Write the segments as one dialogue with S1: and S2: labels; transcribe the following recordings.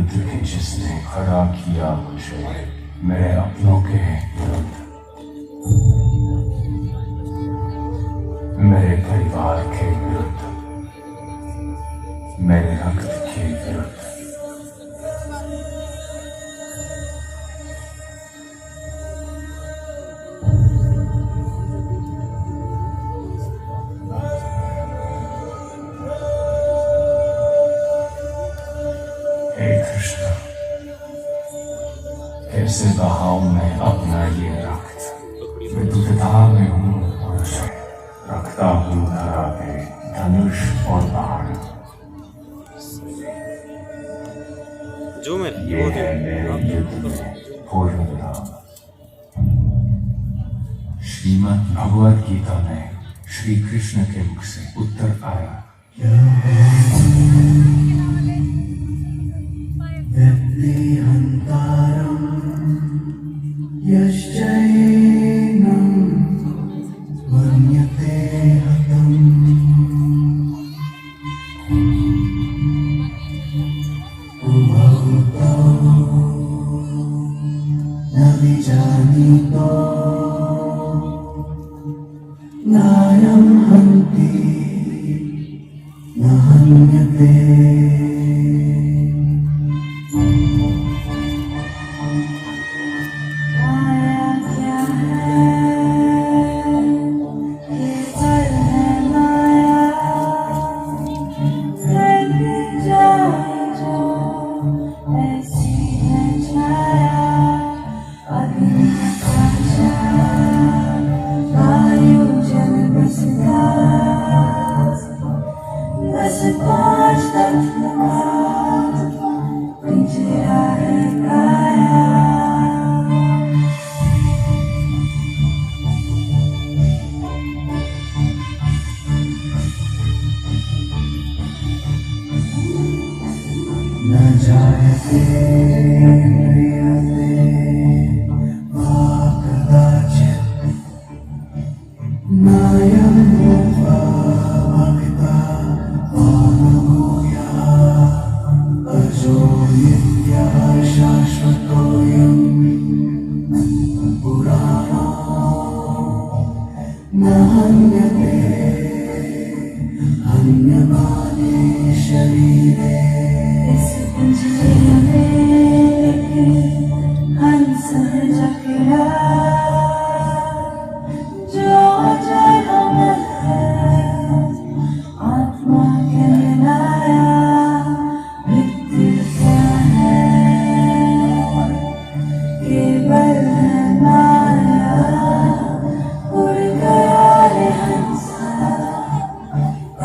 S1: विरुद्ध के जिसने खड़ा किया मुझे, मेरे अपनों के विरुद्ध, मेरे परिवार के विरुद्ध, मेरे रक्त के विरुद्ध। हे कृष्ण, कैसे बहाऊं मैं अपना ये रक्त? विद्युतता में हूँ पुरुष, रखता हूँ धरा पे धनुष और बाण। ये है मेरे युद्ध में पूर्ण विराम। श्रीमद् भगवद गीता में श्री कृष्ण के मुख से उत्तर आया,
S2: नायं हन्ति न हन्यते। न जायते म्रियते वा कदाचित्, नायं भूत्वा भविता वा न भूयात्, अजो नित्यः शाश्वतोऽयं पुराणो न हन्यते हन्यमाने शरीरे। हंस जकड़ा जो अजर अमर है, आत्मा कहलाया, मृत्यु क्या है, केवल है माया। उड़ गया रे हंसा,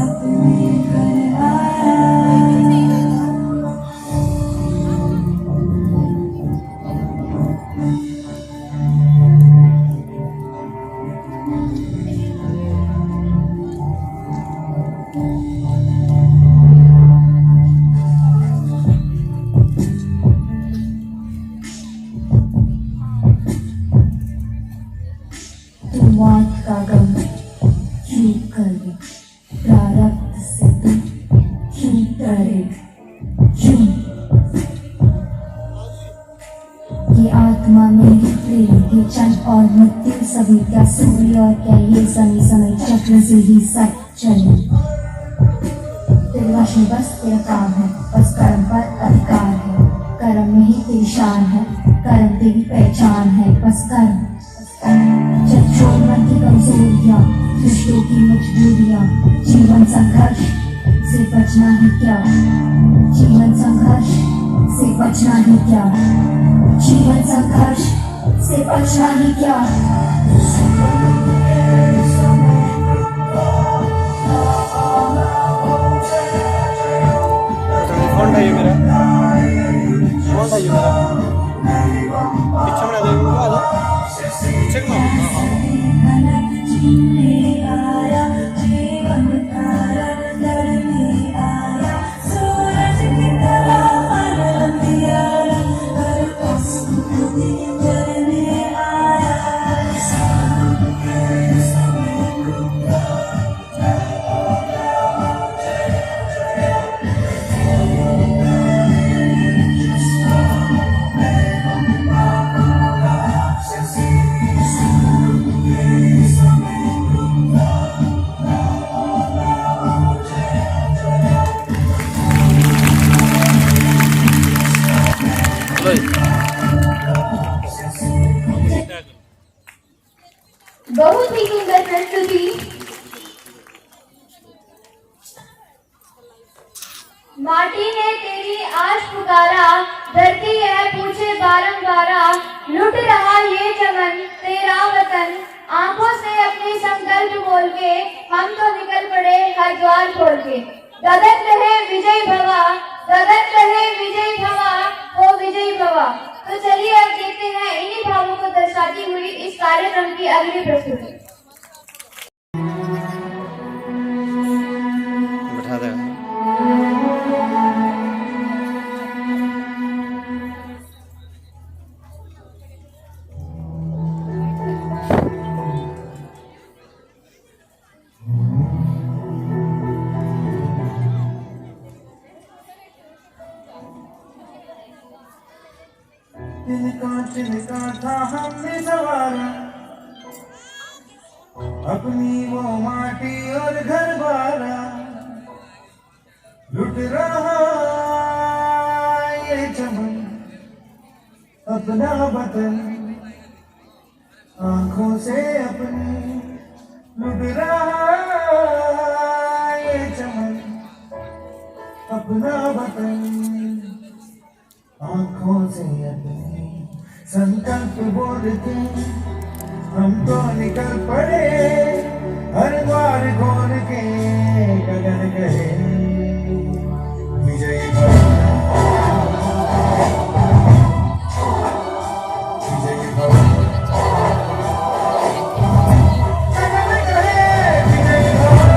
S2: अपने घर आया।
S3: तुम मौत का गम क्यों करे, प्रारब्ध से तुम क्यों डरे, क्यों? ये आत्मा मेरी प्रेम के चंद और मृत्यु सभी, क्या सूर्य और क्या ये समय समय चक्र से ही सब चले। तेरे वश में बस तेरा काम है, बस कर्म पर अधिकार है, कर्म में ही तेरी शान है, कर्म तेरी पहचान है, बस कर्म। जब छोड़ मन की कमजोरियां, दुष्टों की मजबूरियां, जीवन संघर्ष से बचना ही क्या, जीवन संघर्ष से बचना ही क्या, जीवन संघर्ष से बचना ही क्या।
S4: कौन था ये मेरा? कौन था ये मेरा? पीछे में देखो आ जाओ। चेक मारो।
S2: Yes.
S3: सुंदर प्रस्तुति। माटी ने तेरी आज पुकारा, धरती है पूछे बारंबारा, लुट रहा ये चमन तेरा वतन, आंखों से अपने संकल्प बोल के हम तो निकल पड़े हर द्वार खोल के। गगन रहे विजय भवा, गगन रहे विजय भवा, ओ विजय भवा। तो चलिए अब देखते हैं इन्हीं भावों को दर्शाती हुई इस कार्यक्रम की अगली प्रस्तुति।
S4: बैठा देगा।
S5: तिनका था हमने सवारा, अपनी वो माटी और घर बारा, लुट रहा ये चमन अपना वतन, आंखों से अपनी लुट रहा ये चमन अपना वतन, आंखों से अपनी संकल्प बोल के हम तो निकल पड़े हर द्वार खोल के। गगन कहे विजय भवा, विजय भवा, गगन कहे विजय भवा।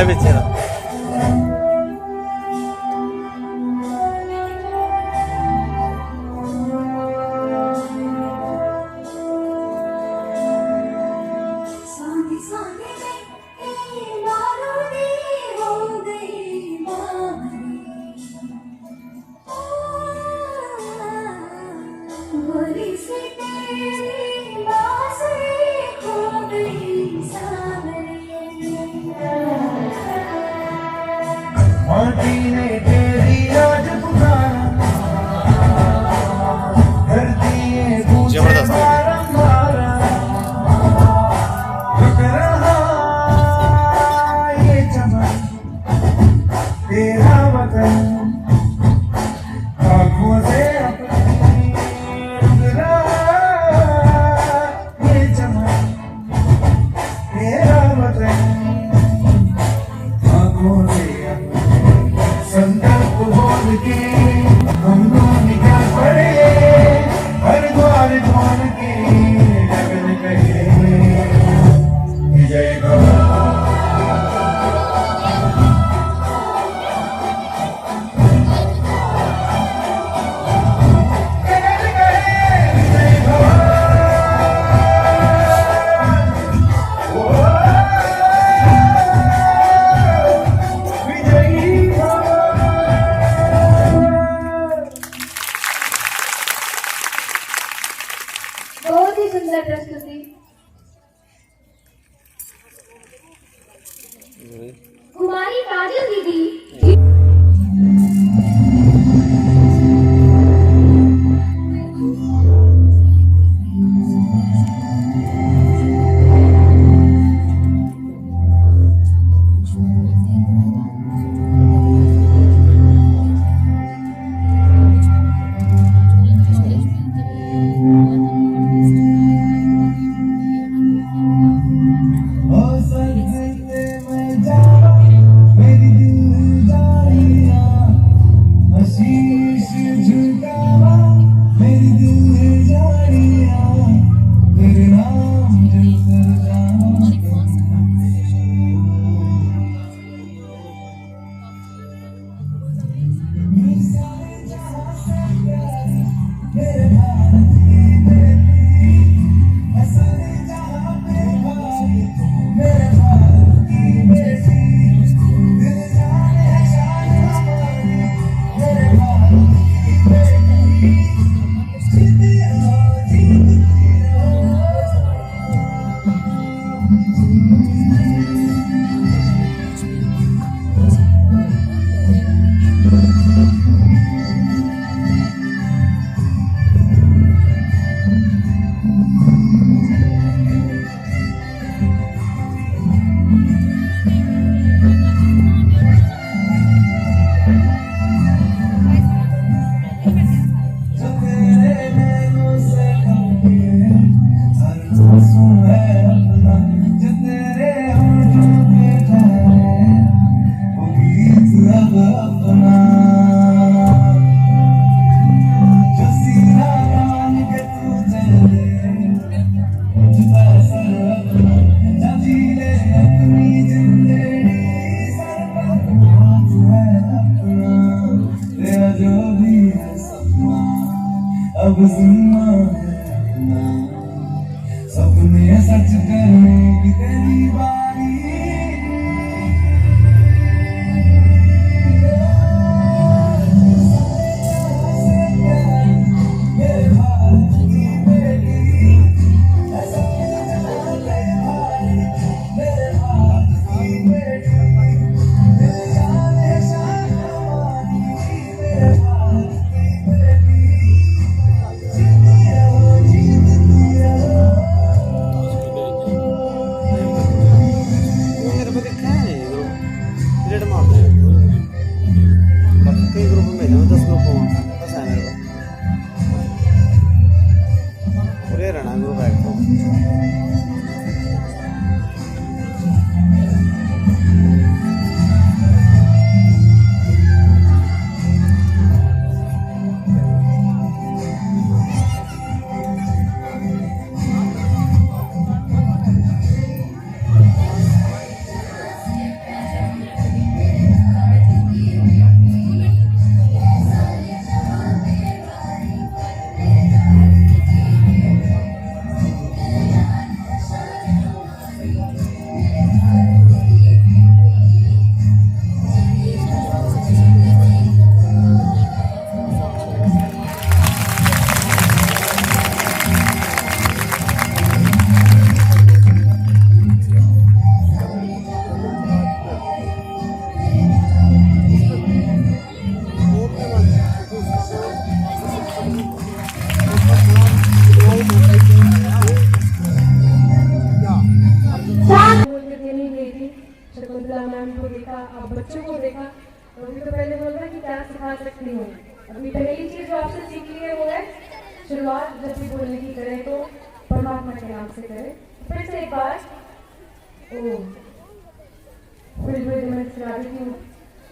S4: बेचारा
S5: माटी ने तेरी आज पुकारा, धरती है पूछे बारंबारा, लुट रहा ये चमन तेरा वतन, आँखों से अपनी लुट रहा ये चमन तेरा वतन, आँखों से संकल्प बोल के हम तो निकल पड़े हर द्वार खोल के। गगन कहे विजय भवा, गगन कहे विजय भवा, विजयी भवा।
S3: बहुत ही सुंदर प्रस्तुति। कुमारी काजल दीदी
S5: अब सुनना है अपना, सपने सच करने की तेरी बारी।
S4: मेरे को दिखा है नहीं ग्रुप रेड मार दे बाकी कई ग्रुप में भेजा 10 लोग को बस है मेरे को पूरे रहना ग्रुप है तो
S6: मुझे देनी गई थी शकुंतला मैम को देखा, अब बच्चों को देखा तो अभी तो पहले बोल रहा कि क्या सिखा सकती हूँ। अभी पहली चीज जो आपसे सीख ली है वो है शुरुआत जब भी बोलने की करें तो परमात्मा के नाम से करें। फिर से एक बार filled with immense gratitude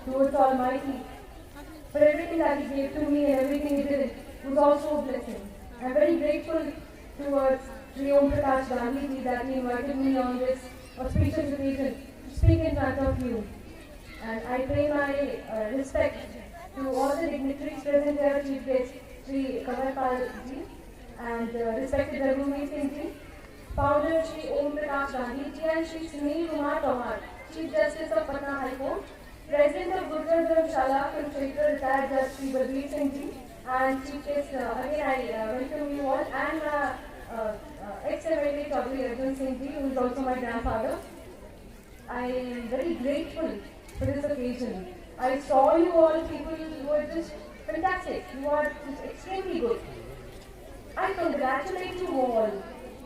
S6: towards Almighty for everything that He gave to me and everything He did was also a blessing. I'm very grateful towards Sri Om Prakash Gandhi ji that he invited me on this auspicious occasion to speak in front of you. And I pay my respect to all the dignitaries present here, Chief Guest Sri Kanwar Pal ji and respected Raghuveer Singh ji, Founder Sri Om Prakash Gandhi ji and Sri Sunil Kumar Tawar, Chief Justice of Patna High Court, President of Gurjar Dharamshala, Kurukshetra, retired Judge Sri Balbir Singh ji, and Chief Guest, again I welcome you all, and ex-MLA Chaudhary Arjun Singh ji, who is also my grandfather. I am very grateful for this occasion. I saw you all people who were just fantastic, you are just extremely good. I congratulate you all,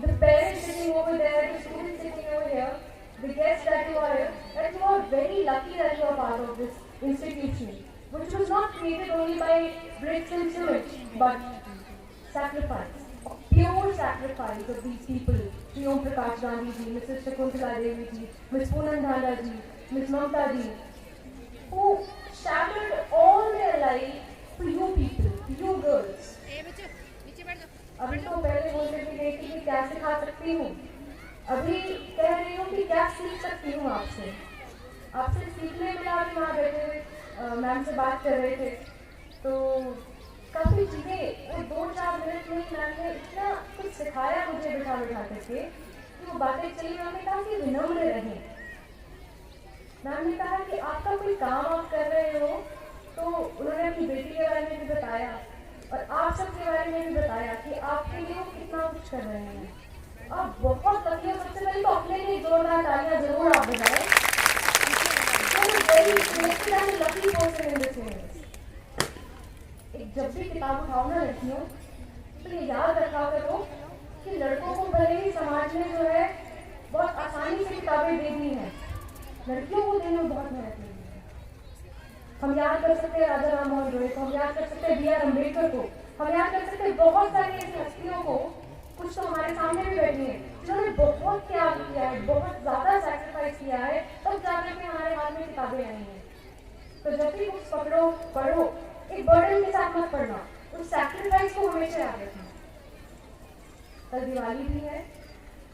S6: the parents sitting over there, the students sitting over here, the guests that you are here, that you are very lucky that you are part of this institution, which was not created only by bricks and cement, but sacrifice, pure sacrifice of these people, Sri Om Prakash Gandhi ji, Mrs. Shakuntala Devi ji, Ms. Poonam Dhanda ji, Ms. Mamta ji, who shattered all their life for you people, you girls. अभी तो पहले बोलते थे कि क्या सिखा सकती हूँ, अभी कह रही हूँ कि क्या सीख सकती हूँ आपसे। आपसे सीखने में आप वहाँ बैठे हुए मैम से बात कर रहे थे तो काफ़ी चीज़ें वो 2-4 मिनट में मैम ने इतना कुछ सिखाया मुझे बिठा बिठा करके कि वो बातें चली। मैम ने कहा कि विनम्र रहें। मैम ने कहा कि आपका कोई काम आप कर रहे हो तो उन्होंने अपनी बेटी के बारे में भी बताया और आप सबके बारे में भी बताया कि आपके लिए वो कितना कुछ कर रहे हैं। आप बहुत लकी हो। सबसे पहले तो अपने लिए जोरदार तालियां जरूर आप बजाएं। एक जब भी किताब उठाओ ना लड़कियों तो ये याद रखा करो कि लड़कों को भले ही समाज में जो है बहुत आसानी से किताबें दे दी हैं, लड़कियों को देने में बहुत मेहनत लगी है। हम याद कर सकते हैं राजा राम मोहन रॉय को, हम याद कर सकते हैं बी आर अम्बेडकर को, हम याद कर सकते हैं बहुत सारी ऐसी हस्तियों को, कुछ तो हमारे सामने भी बैठी हैं जिन्होंने बहुत त्याग किया है, बहुत ज़्यादा सैक्रिफाइस किया है, तब जाकर के हमारे हाथ में किताबें आई हैं। तो जब भी बुक्स पकड़ो पढ़ो, एक बर्डन के साथ मत पढ़ना, उस सैक्रिफाइस को हमेशा याद रखना। कल दिवाली भी है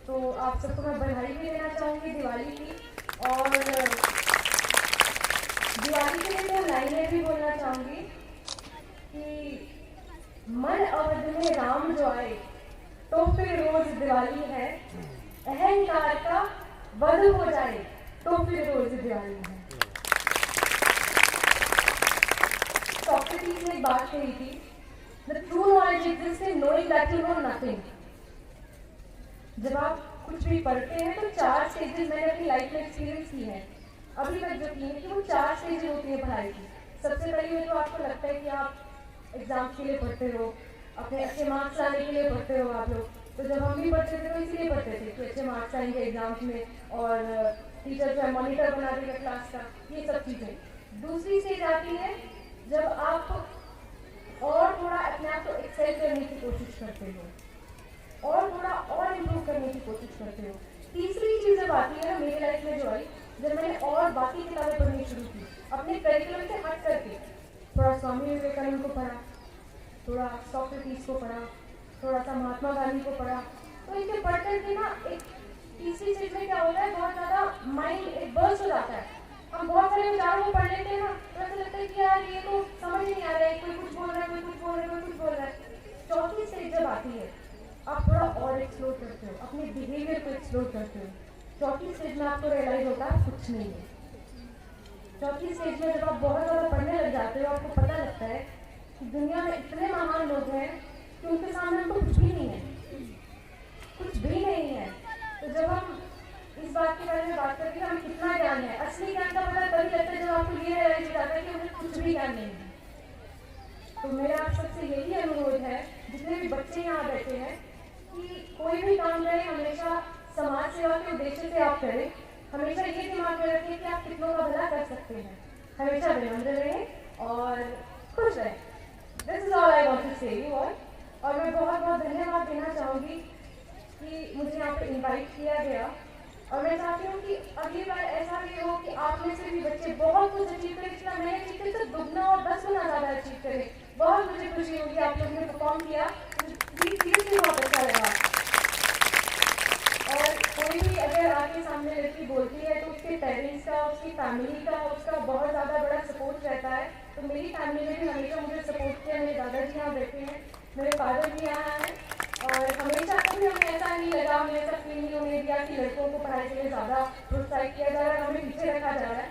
S6: तो आप सबको मैं बधाई भी देना चाहूँगी दिवाली की, और दिवाली के लिए तो लाइनें भी बोलना चाहूँगी कि मन अवध में राम जो आए तो फिर रोज दिवाली है, अहंकार का वध हो जाए तो फिर रोज दिवाली है। सोक्रेटिस ने एक बात कही थी, The true knowledge exists in knowing that you know nothing. जब आप कुछ भी पढ़ते हैं तो 4 स्टेजेस मैंने अपनी लाइफ में एक्सपीरियंस की है अभी तक जो की है कि वो 4 स्टेजेस होती है पढ़ाई की। सबसे पहले तो आपको लगता है कि आप एग्जाम्स के लिए पढ़ते हो, अपने अच्छे मार्क्स लाने के लिए पढ़ते हो आप लोग। तो जब हम भी पढ़ते थे तो इसीलिए पढ़ते थे कि अच्छे मार्क्स आएंगे एग्जाम्स में और टीचर जो है मॉनिटर बना देगा क्लास का, ये सब चीज़ें। दूसरी स्टेज आती है जब आप और थोड़ा अपने आप को एक्सेल करने की कोशिश करते हो और थोड़ा और इम्प्रूव करने की कोशिश करते हो। तीसरी चीज़ जब आती है ना मेरी लाइफ में जो आई, जब मैंने और बाकी किताबें पढ़नी शुरू की अपने करिकुलम से हट करके, थोड़ा स्वामी विवेकानंद को पढ़ा, थोड़ा सोक्रेटिस को पढ़ा, थोड़ा सा महात्मा गांधी को पढ़ा, तो इनके पढ़ करके ना एक तीसरी चीज़ में क्या होता है, बहुत ज़्यादा माइंड एक बर्स्ट हो जाता है। हम बहुत सारे विचारों को पढ़ लेते हैं ना, तो ऐसा लगता है कि यार ये तो समझ नहीं आ रहा है, कोई कुछ बोल रहा है, कोई कुछ बोल रहा है, कोई कुछ बोल रहा है। चौथी स्टेज जब आती है आप थोड़ा और एक्सप्लोर करते हो, अपने बिहेवियर को एक्सप्लोर करते हो। चौथी स्टेज में आपको रियलाइज होता है कुछ नहीं है। चौथी स्टेज में जब आप बहुत ज़्यादा पढ़ने लग जाते हो, आपको पता लगता है कि दुनिया में इतने महान लोग हैं कि उनके सामने हमको कुछ भी नहीं है, कुछ भी नहीं है। तो जब हम इस बात के बारे में बात करते हैं हम कितना ज्ञान है, असली ज्ञान का पता तभी लगता है जब आपको ये रियलाइज हो जाता है कि हमें कुछ भी ज्ञान नहीं है। तो मेरा आप सबसे यही अनुरोध है, जितने भी बच्चे यहाँ बैठे हैं, कि कोई भी काम करें हमेशा समाज सेवा के उद्देश्य से आप करें। हमेशा ये दिमाग में रखें कि आप कितनों का भला कर सकते हैं। हमेशा विनम्र रहें और खुश रहें। This is all I want to say you all. और मैं बहुत बहुत धन्यवाद देना चाहूँगी कि मुझे यहाँ पे इन्वाइट किया गया, और मैं चाहती हूँ कि अगली बार ऐसा भी हो कि आप में से भी बच्चे बहुत कुछ अचीव करें, जितना मैंने अचीव किया तो दुगना और 10 गुना ज़्यादा अचीव करें। बहुत मुझे खुशी होगी आप लोगों ने परफॉर्म किया, सीरियसली बहुत अच्छा लगा। और कोई भी अगर आपके सामने लड़की बोलती है तो उसके पेरेंट्स का, उसकी फैमिली का, उसका बहुत ज़्यादा बड़ा सपोर्ट रहता है। तो मेरी फैमिली ने भी हमेशा मुझे सपोर्ट किया। मेरे दादाजी यहाँ बैठे हैं, मेरे फादर भी यहाँ हैं, और हमेशा कभी हमें ऐसा नहीं लगा, हमें ऐसा फील नहीं होने दिया कि लड़कों को पढ़ाई के लिए ज़्यादा प्रोत्साहित किया जा रहा है, हमें पीछे रखा जा रहा है।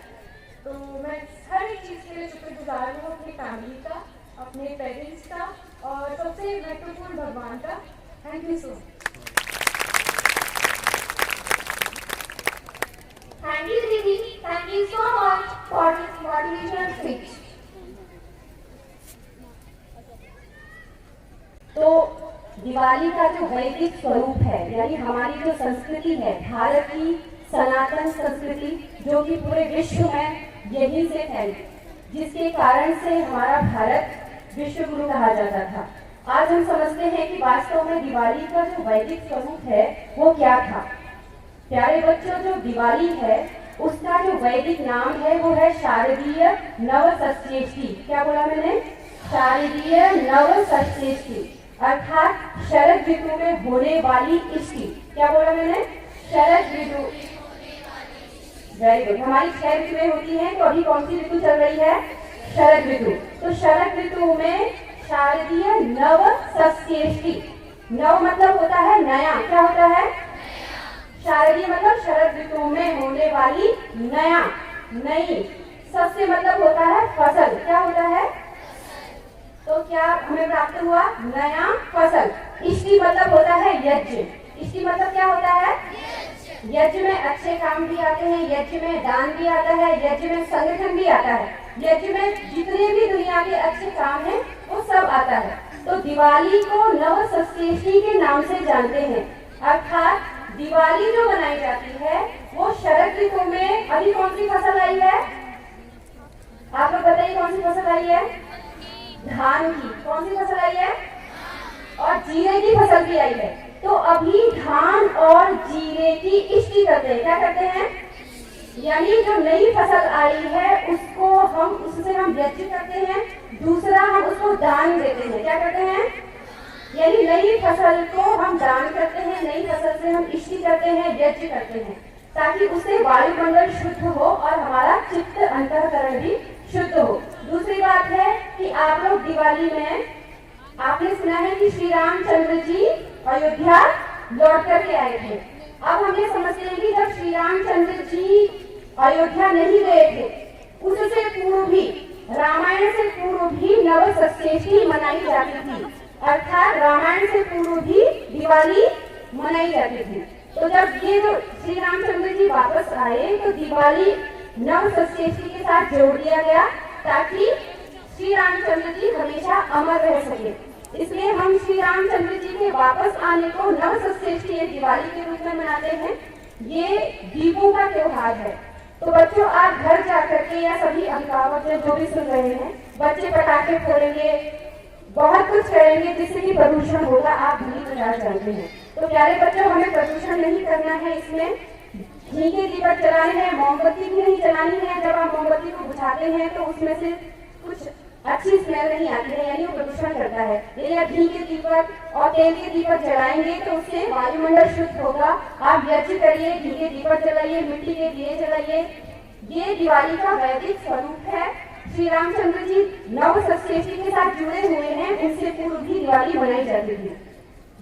S6: तो मैं हर एक चीज़ के लिए शुक्रगुजार हूँ, अपनी फैमिली का, अपने पेरेंट्स का, और सबसे महत्वपूर्ण भगवान का। Thank you so much.
S7: Thank you, Didi. Thank you so much for this motivational speech. तो दिवाली का जो वैदिक स्वरूप है, यानी हमारी जो संस्कृति है, भारत की सनातन संस्कृति, जो कि पूरे विश्व में यहीं से फैली, जिसके कारण से हमारा भारत विश्व गुरु कहा जाता था। आज हम समझते हैं कि वास्तव में दिवाली का जो वैदिक स्वरूप है वो क्या था। प्यारे बच्चों, जो दिवाली है उसका जो वैदिक नाम है वो है शारदीय नवसंश्रेष्ठी। क्या बोला मैंने? शारदीय नवसंश्रेष्ठी, अर्थात शरद ऋतु में होने वाली इष्टि। क्या बोला मैंने? शरद ऋतु। Very good. हमारी 6 ऋतुएं होती हैं, तो अभी कौन सी ऋतु चल रही है? शरद ऋतु। तो शरद ऋतु में शारदीय नवसंश्रेष्ठी, नव मतलब होता है नया। क्या होता है? शारदीय मतलब शरद ऋतु में होने वाली नया, नई। सस्य मतलब होता है फसल। क्या होता है? तो क्या हमें प्राप्त हुआ? नया फसल। इष्टि मतलब होता है यज्ञ। इष्टि मतलब क्या होता है? यज्ञ में अच्छे काम भी आते हैं, यज्ञ में दान भी आता है, यज्ञ में संगठन भी आता है, यज्ञ में जितने भी दुनिया के अच्छे काम हैं वो सब आता है। तो दिवाली को नवसंश्रेष्ठी के नाम से जानते हैं, अर्थात दिवाली जो मनाई जाती है वो शरद ऋतु में। अभी कौन सी फसल आई है? आप लोग बताइए कौन सी फसल आई है? धान की। कौन सी फसल आई है? और जीरे की फसल भी आई है। तो अभी धान और जीरे की इष्टि करते हैं। क्या करते हैं? यानी जो नई फसल आई है उसको उससे हम यज्ञ करते हैं, दूसरा हम उसको दान देते हैं। क्या करते हैं? यानी नई फसल को हम दान करते हैं, नई फसल से हम इष्टि करते हैं, यज्ञ करते हैं, ताकि उससे वायुमंडल शुद्ध हो और हमारा चित्त अंतःकरण भी शुद्ध हो। दूसरी बात है कि आप लोग दिवाली में आपने सुना है कि श्री रामचंद्र जी अयोध्या लौट करके आए थे। अब हम ये समझते हैं कि जब श्री रामचंद्र जी अयोध्या नहीं गए थे, उससे पूर्व भी, रामायण से पूर्व भी नवसंश्रेष्ठी मनाई जाती थी, अर्थात रामायण से पूर्व भी दिवाली मनाई जाती थी। तो जब ये श्री रामचंद्र जी वापस आए तो दिवाली नवसंश्रेष्ठी के साथ जोड़ दिया गया, ताकि श्री रामचंद्र जी हमेशा अमर रह सके। इसलिए हम श्री रामचंद्र जी के वापस आने को नवसंश्रेष्ठी या दिवाली के रूप में मनाते हैं। ये दीपों का त्योहार है। तो बच्चों, आप घर जाकर के या सभी अभिभावक जो भी सुन रहे हैं, बच्चे पटाखे फोड़ेंगे, बहुत कुछ करेंगे जिससे कि प्रदूषण होगा, आप भली प्रचार जानते हैं। तो प्यारे बच्चों, हमें प्रदूषण नहीं करना है। इसमें घी के दीपक जलाने हैं, मोमबत्ती भी नहीं जलानी है। जब आप मोमबत्ती को बुझाते हैं तो उसमें से कुछ अच्छी स्मेल नहीं आती है, यानी वो प्रदूषण करता है। यदि आप घी के दीपक और तेल के दीपक जलाएंगे तो उससे वायुमंडल शुद्ध होगा। आप यज्ञ करिए, घी के दीपक जलाइए, मिट्टी के दिए जलाइए। ये दिवाली का वैदिक स्वरूप है। श्री रामचंद्र जी नवसंश्रेष्ठी के साथ जुड़े हुए हैं, उनसे पूर्व भी दिवाली मनाई जाती थी।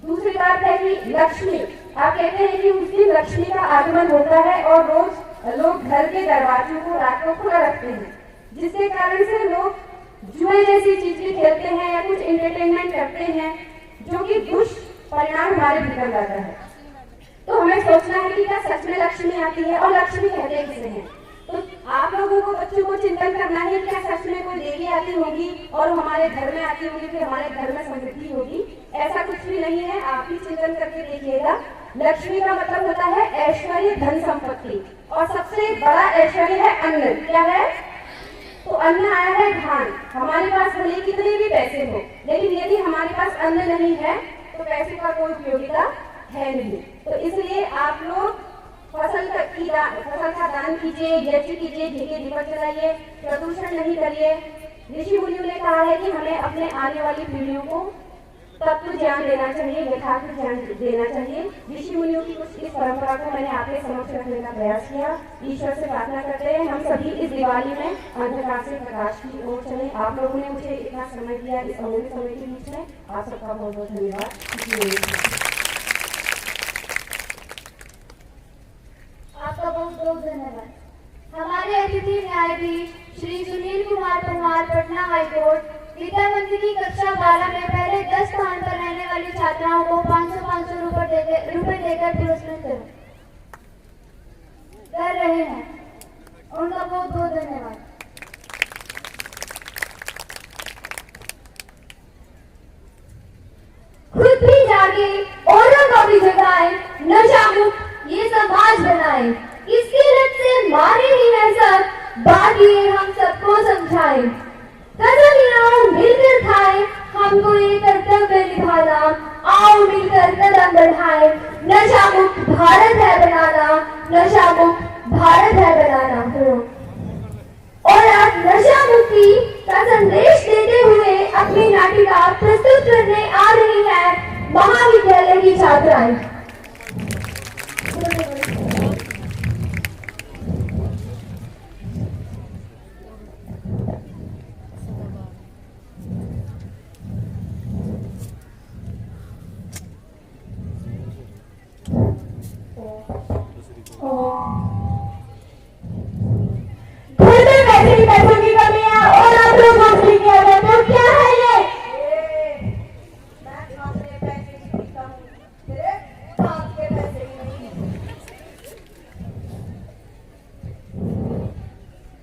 S7: दूसरी बात है कि लक्ष्मी, आप कहते हैं कि उस दिन लक्ष्मी का आगमन होता है और रोज लोग घर के दरवाजों को रात को खुला रखते हैं, जिसके कारण से लोग जुए जैसी चीजें खेलते हैं या कुछ एंटरटेनमेंट करते हैं, जो कि दुष्परिणाम हमारे भीतर लाता है। तो हमें सोचना है कि क्या सच में लक्ष्मी आती है, और लक्ष्मी कहते किसे हैं। तो आप लोगों को, बच्चों को चिंतन करना है, क्या सच में कोई देवी आती होगी और हमारे घर में आती होगी, फिर हमारे घर में समृद्धि होगी। ऐसा कुछ भी नहीं है, आप भी चिंतन करके देखिएगा। लक्ष्मी का मतलब होता है ऐश्वर्य, धन संपत्ति, और सबसे बड़ा ऐश्वर्य है अन्न। क्या है? तो अन्न आया है धान। हमारे पास भले कितने भी पैसे हो, लेकिन यदि हमारे पास अन्न नहीं है तो पैसे का कोई उपयोगिता है नहीं। तो इसलिए आप लोग फसल का दान कीजिए, यज्ञ कीजिए, घी के दीपक जलाइए, प्रदूषण नहीं करिए। ऋषि मुनियों ने कहा है कि हमें अपने आने वाली पीढ़ियों को तत्व ज्ञान देना चाहिए, यथार्थ ज्ञान देना चाहिए। ऋषि मुनियों की कुछ इस परंपरा को मैंने आपके समक्ष रखने का प्रयास किया। ईश्वर से प्रार्थना करते हैं हम सभी इस दिवाली में अंधकार से प्रकाश की ओर चले। आप लोगों ने मुझे इतना समय दिया इस अमूल्य समय के बीच में, आप सबका बहुत बहुत धन्यवाद।
S8: आपका बहुत बहुत धन्यवाद। हमारे अतिथि न्यायाधीश श्री सुनील कुमार परमार, पटना हाईकोर्ट, विद्या मंदिर की कक्षा 12 में पहले 10 स्थान पर रहने वाली छात्राओं को 500 रुपए देकर पुरस्कृत कर रहे हैं। उनका बहुत बहुत धन्यवाद। खुद भी जागे, औरों को भी जगाए, नशा मुक्त ये समाज बनाए, इसकी लत से मारे ही है सब, बाकी हम सबको समझाए। कसम मिलकर खाए, हमको ये कर्तव्य निभाना, आओ मिलकर कदम बढ़ाए। नशा मुक्त भारत है बनाना, नशा मुक्त भारत है बनाना हो। और आज नशा मुक्ति का संदेश देते हुए अपनी नाटिका प्रस्तुत करने आ रही है महाविद्यालय की छात्राएं। पैसों की कमी है और आप लोग नौकरी किया जाए तो क्या है ये?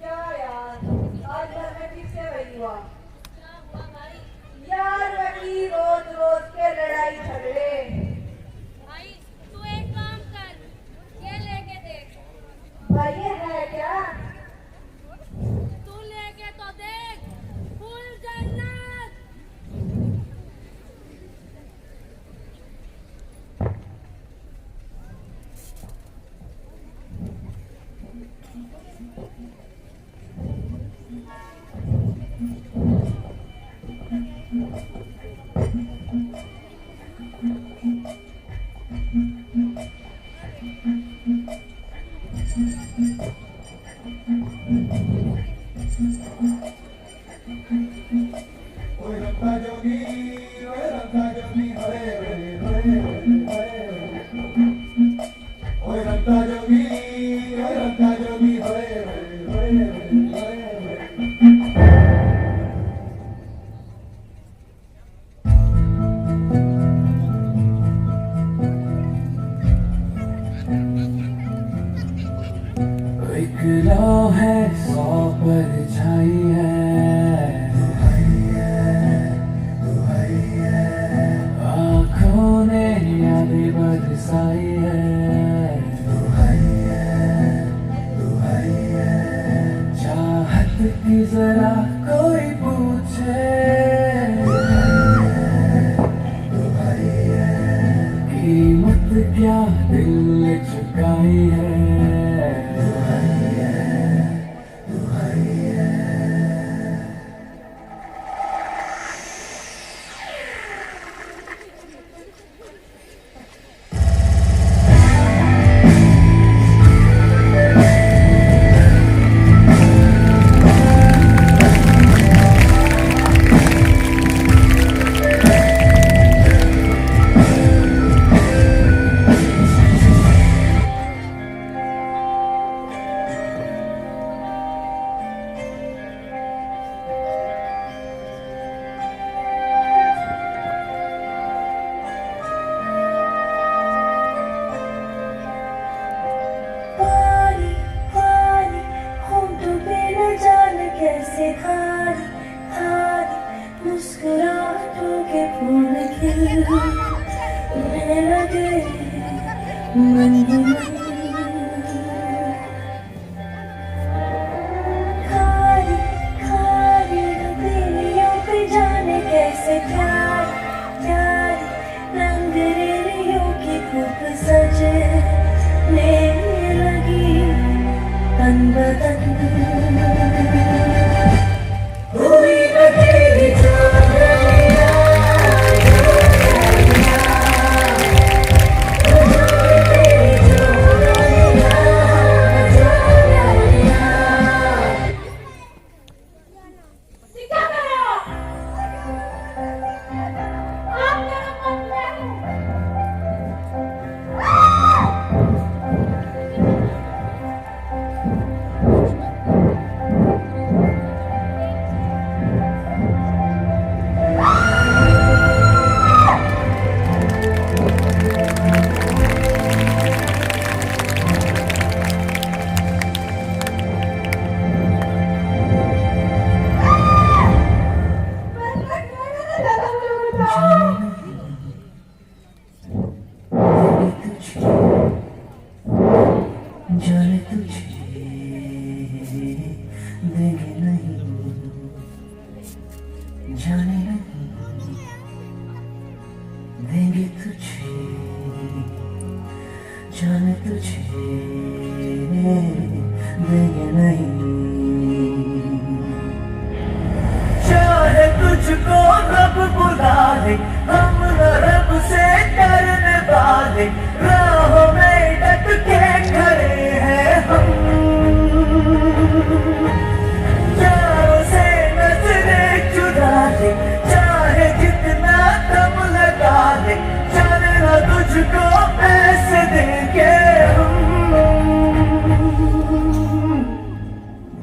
S9: क्या यार, आज घर में ठीक से वही हुआ यार, वही रोज रोज के लड़ाई झगड़े।
S10: भाई तू एक काम कर, ये लेके देख।
S9: भाई ये है क्या?
S10: तू लेके तो देख, फुल जन्नत।
S5: ओए रंगा जोगी होए
S1: एक लौ है 100 परछाई है आँखों ने यादें बरसाई है चाहत की जरा कोई पूछे कीमत क्या दिल ने चुकाई है
S2: पानी पानी होंठों पे न जाने कैसे खारी खारी मुस्कुराहटों के फूल खिलने लगे मन ही मन खारी खारी हथेलियों पे जाने कैसे प्यारी प्यारी रंग रेलियों की खूब सजने लगी तन बदन हुई अकेली चोरियां जाने तुझे देंगे नहीं जाने नहीं देंगे तुझे जाने तुझे देंगे नहीं चाहे तुझको रब बुला ले हम रब से करने वाले राहों में डट के खड़े हैं हम चारों से नजरें चुरा ले चाहे जितना दम लगा ले जाने ना तुझको ऐसे देंगे हम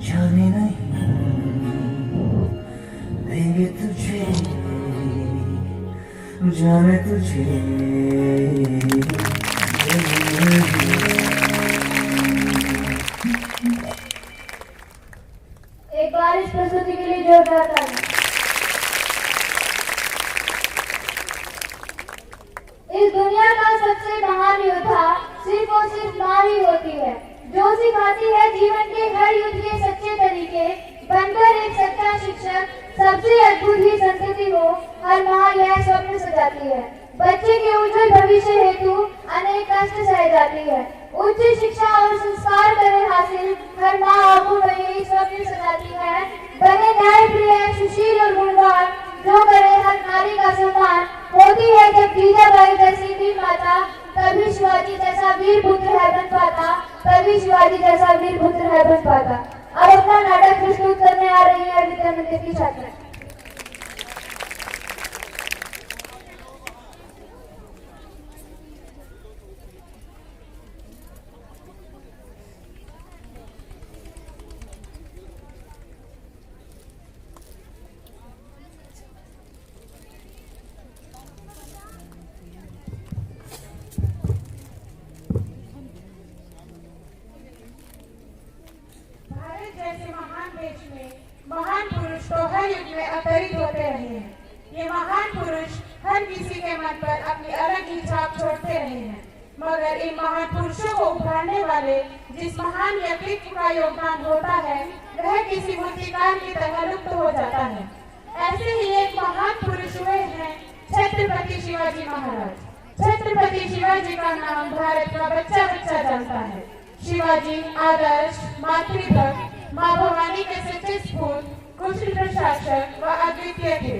S2: जाने नहीं देंगे तुझे जाने तुझे
S8: एक बार इस प्रस्तुति के लिए जोरदार ताली। इस दुनिया का सबसे महान योद्धा सिर्फ और सिर्फ माँ ही होती है, जो सिखाती है जीवन के हर युद्ध के सच्चे तरीके। बनकर एक सच्चा शिक्षक सबसे अद्भुत ही संस्कृति हो, हर माँ यह स्वप्न सजाती है। बच्चे के उज्जवल भविष्य हेतु अनेक कष्ट सह जाती है। उच्च शिक्षा और संस्कार करें हासिल, हर माँ आपको यही स्वप्न सजाती है। बने न्यायप्रिय, सुशील और गुणवान, जो करे हर नारी का सम्मान। होती है जब जीजाबाई जैसी वीर माता, तभी शिवाजी जैसा वीर पुत्र है बन पाता, तभी शिवाजी जैसा वीर पुत्र है बन पाता। अब अपना नाटक प्रस्तुत करने आ रही है विद्या मंदिर की छात्रा।
S11: की छाप छोड़ते रहे हैं, मगर इन महान पुरुषों को उभारने वाले जिस महान व्यक्तित्व का योगदान होता है वह किसी मूर्तिकार की तरह लुप्त हो जाता है। ऐसे ही एक महान पुरुष हुए हैं छत्रपति शिवाजी महाराज। छत्रपति शिवाजी का नाम भारत का बच्चा बच्चा जानता है। शिवाजी आदर्श, मातृभक्त, माँ भवानी के सच्चे स्पूत, कुशल प्रशासक व अद्वितीय थे।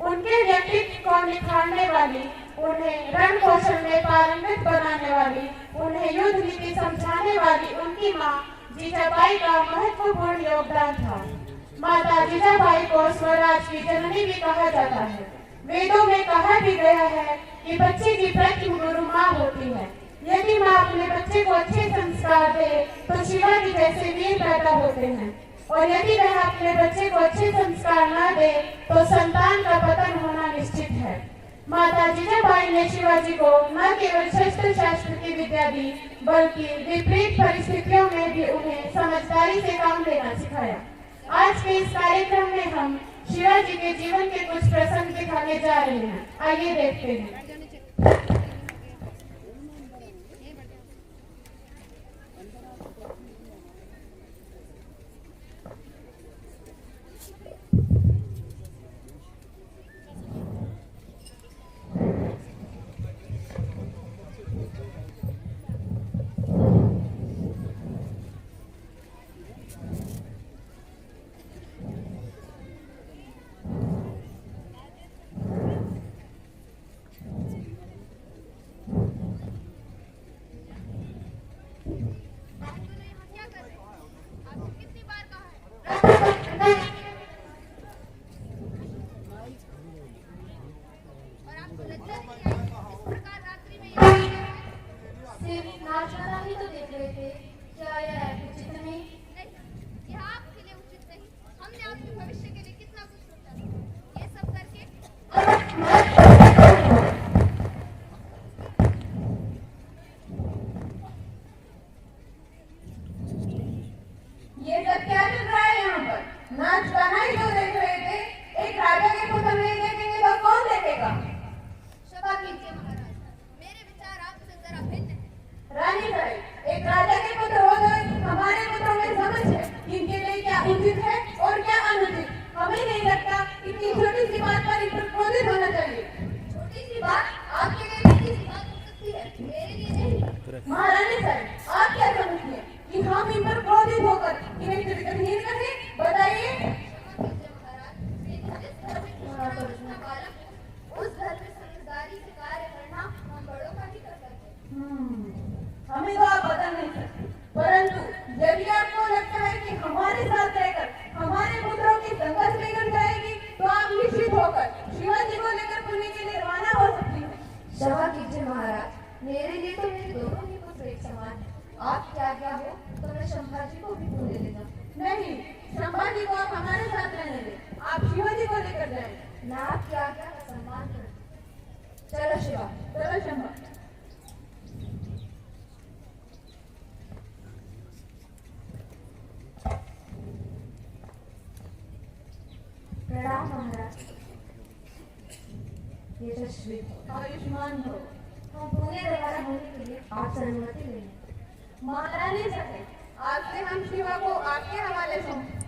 S11: उनके व्यक्तित्व को निखारने वाली, उन्हें रण कौशल में पारंगत बनाने वाली, उन्हें युद्ध नीति समझाने वाली उनकी माँ जीजाबाई का महत्वपूर्ण योगदान था। माता जीजाबाई को स्वराज की जननी भी कहा जाता है। वेदों में कहा भी गया है कि बच्चे की प्रथम गुरु माँ होती है। यदि माँ अपने बच्चे को अच्छे संस्कार दे तो शिवाजी जैसे वीर पैदा होते हैं, और यदि वह अपने बच्चे को अच्छे संस्कार न दे तो संतान का पतन होना निश्चित है। माता जीजाबाई ने शिवाजी को न केवल शस्त्र शास्त्र की विद्या दी, बल्कि विपरीत परिस्थितियों में भी उन्हें समझदारी से काम लेना सिखाया। आज के इस कार्यक्रम में हम शिवाजी के जीवन के कुछ प्रसंग दिखाने जा रहे हैं। आइए देखते हैं।
S9: हमें तो आप बता नहीं सकते, परंतु यदि आपको लगता है कि हमारे साथ रहकर हमारे पुत्रों की संघर्ष बिगड़ जाएगी तो आप निश्चित होकर शिवाजी को लेकर पुणे के लिए रवाना हो सकती हैं।
S8: क्षमा कीजिए महाराज, मेरे लिए तो मेरे दोनों ही पुत्र एक समान है। आप क्या क्या हो तो मैं संभाजी को भी पुणे ले जाऊं।
S9: नहीं, संभाजी को आप हमारे साथ रहने दें, आप शिवाजी को लेकर जाएं।
S8: मैं आपकी आज्ञा का सम्मान करूं। चलो शिवा,
S9: चलो शंभा।
S8: प्रणाम महाराज। यशस्वी
S9: आयुष्मान हो।
S8: हम पुणे रवाना होने के लिए आपसे अनुमति लेंगे।
S9: महारानी सके, आज से हम शिवा को आपके हवाले सौंपते।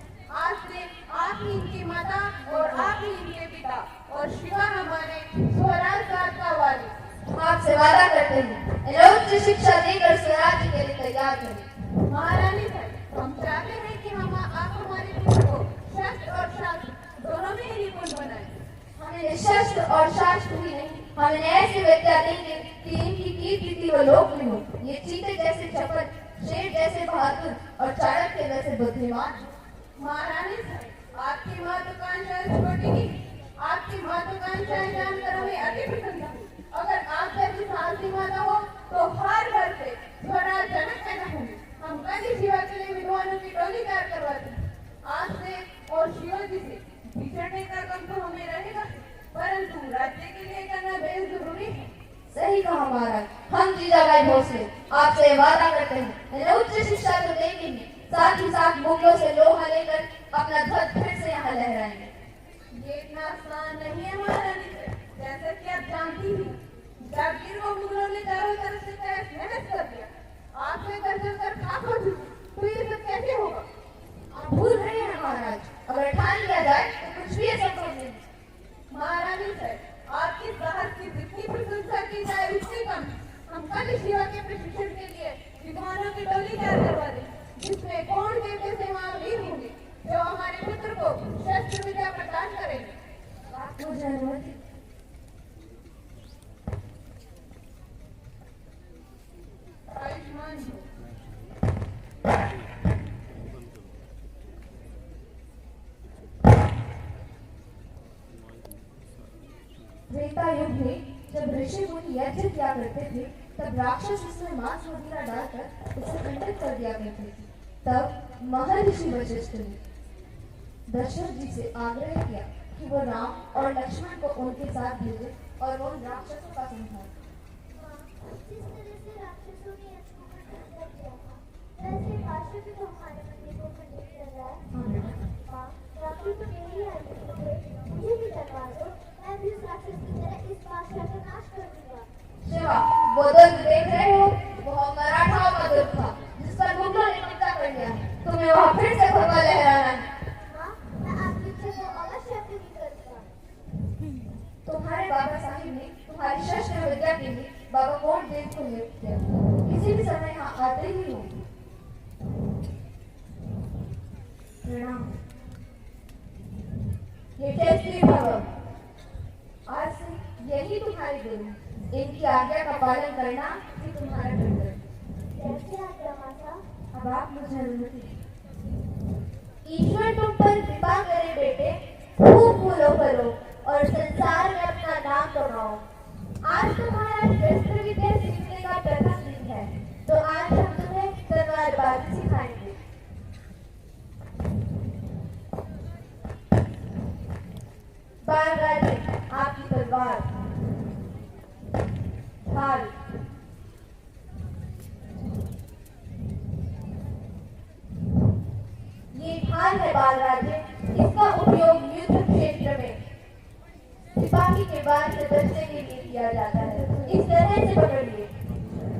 S9: आज से आप ही इनकी माता और आप ही इनके पिता, और शिवा हमारे स्वराज राज का वारिस।
S8: आपसे वादा करते हैं उच्च शिक्षा देकर स्वराज के लिए तैयार करें।
S9: महारानी सके, हम चाहते हैं कि हम आप हमारे पुत्र को शस्त्र और शास्त्र दोनों में ही निपुण बनाए।
S8: हमें शस्त्र और शास्त्र ही नहीं, हमें ऐसी विद्या देंगे कि इनकी कीर्ति व लोक में हो। ये चीते जैसे चपल, शेर जैसे बहादुर और चाणक्य जैसे बुद्धिमान।
S9: महारानी सके, आपकी महत्वाकांक्षा छोटी नहीं, आपकी महत्वाकांक्षा जानकर हमें अति प्रसन्नता हुई। अगर आप जैसी साहसी माता हो तो हर घर से स्वराज जनक पैदा होंगे। हम कल ही शिवा के लिए विद्वानों की टोली तैयार करवाते हैं। आज से और शिवाजी से बिछड़ने का कम तो हमें रहेगा, परंतु राज्य के लिए करना बेहद जरूरी है।
S8: सही कहा महाराज। हम जीजाबाई भोसले आपसे वादा करते हैं उच्च शिक्षा तो देंगे ही, साथ ही साथ मुगलों से लोहा लेकर अपना ध्वज फिर से यहाँ लहराएंगे।
S9: ये इतना आसान नहीं है महारानी, जैसा कि आप जानती हैं जागीर को मुगलों ने चारों तरफ से तहस नहस कर दिया। आग में कर खाक हो चुकी, तो ये सब कैसे होगा?
S8: आप भूल रहे हैं महाराज, अगर ठान लिया जाए तो कुछ भी असंभव नहीं।
S9: महारानी सर, आपकी साहस की जितनी प्रशंसा की जाए उतनी कम। हम कल शिवा के प्रशिक्षण के लिए विद्वानों की टोली तैयार करवा दें, जिसमें कौन देवते से महावीर होंगे, जो हमारे पुत्र को शस्त्र विद्या प्रदान करेंगे।
S8: मुझे अनुमति।
S9: आयुष्मान हो।
S8: त्रेता युग में जब ऋषि मुनि यज्ञ किया करते थे, तब राक्षस उसमें मांस वगैरह डालकर उसे खंडित कर दिया करते थे। तब महर्षि वशिष्ठ ने दशरथ जी से आग्रह किया कि वो राम और लक्ष्मण को उनके साथ भेजे और वो राक्षसों का संहार।
S12: जिस तरह से राक्षसों ने वैसे काशी भी तो हमारे मंदिर को खंडित कर रहा है। हाँ, राक्षस तो मेरी है, मुझे भी करवा दो, मैं भी उस राक्षस की तरह इस बादशाह का नाश कर दूंगा।
S8: शिवा, वो दुर्ग देख रहे हो, वो मराठाओं का दुर्ग था, जिस पर मुगलों ने कब्जा कर लिया। तुम्हें वहाँ फिर से भगवा लहराना है।
S12: हाँ, मैं आपकी इच्छा को अवश्य पूरी करूंगा।
S8: तुम्हारे बाबा साहिब ने तुम्हारी शस्त्र विद्या के लिए बाबा कोट देव को नियुक्त किया। किसी भी समय यहाँ आते ही हो। प्रणाम। ये टेस्टी भगव, आज से यही तुम्हारी गुरु। इनकी आज्ञा का पालन करना ही तुम्हारा कर्तव्य।
S12: कैसे आज्ञा माता?
S8: अब आप मुझे अनुमति दें। ईश्वर तुम पर कृपा करे बेटे, खूब फूलो फलो और संसार में अपना नाम कमाओ। आज तुम्हारा शस्त्र विद्या सीखने का प्रथम दिन है, तो आज हम तुम्हें तलवारबाजी सिखाएंगे। बालराजे, आपकी तलवार, ढाल, ये ढाल है बालराजे। इसका उपयोग युद्ध क्षेत्र में सिपाही के बाल से बचने के लिए किया जाता है। इस तरह से पकड़िए।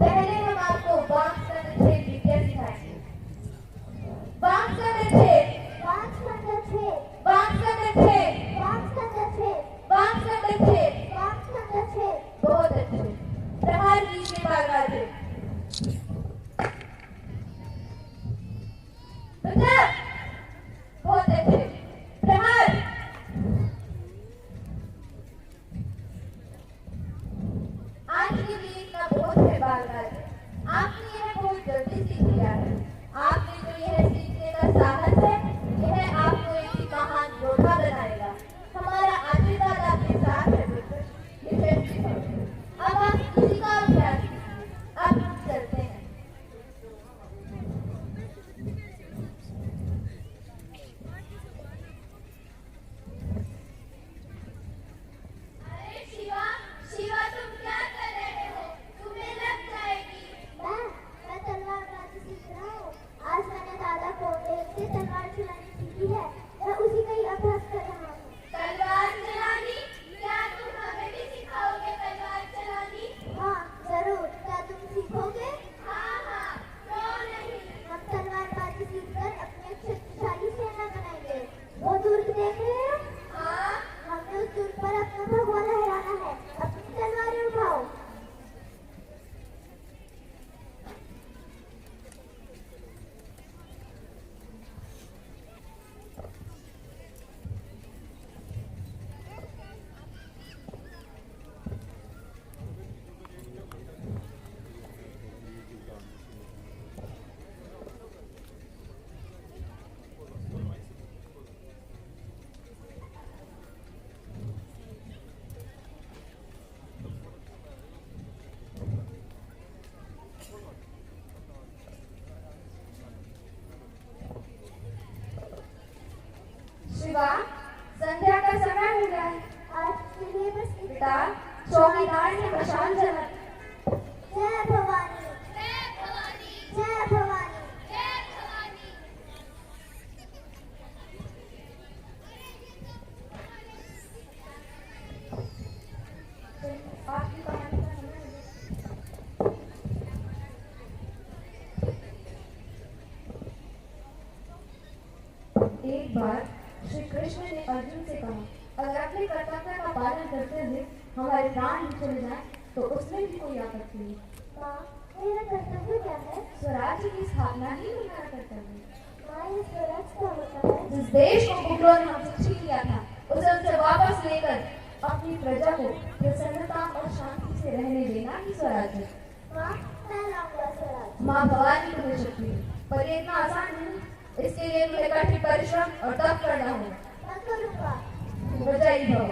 S8: पहले हम आपको बांस का निषेध विद्या सिखाएंगे। बांस का निषेध,
S12: बांस का निषेध,
S8: बांस का निषेध,
S12: बांस का निषेध,
S8: बांस का निषेध।
S12: बांस का निषेध।
S8: बहुत अच्छे। प्रहार कीजिए बालराजे। बहुत अच्छे। प्रहार। आज के लिए इतना बहुत है बालराजे। आपने यह बहुत जल्दी सीख लिया है। आपने जो यह सीखने का साहस है, यह आपको एक महान योद्धा बनाएगा। हमारा आशीर्वाद आपके साथ है पुत्र। ये शक्ति है। अब आप इसी का अभ्यास, आप कहा, अगर अपने कर्तव्य का पालन करते हुए हमारे प्राण भी चले जाएं, तो उसमें भी कोई आपत्ति नहीं।
S12: माँ, मेरा कर्तव्य क्या है?
S8: स्वराज्य की स्थापना ही हमारा कर्तव्य है।
S12: माँ, ये स्वराज क्या होता है?
S8: जिस देश को मुगलों ने हमसे छीन लिया था, उसे हमसे वापस लेकर अपनी प्रजा को प्रसन्नता और शांति से रहने देना ही स्वराज है।
S12: माँ, मैं लाऊंगा स्वराज।
S8: माँ भवानी तुम्हें शक्ति है, पर ये इतना आसान नहीं। इसके लिए तुम्हें कठिन परिश्रम और तप करना होगा।
S12: मैं करूँगा।
S8: बजाई भव।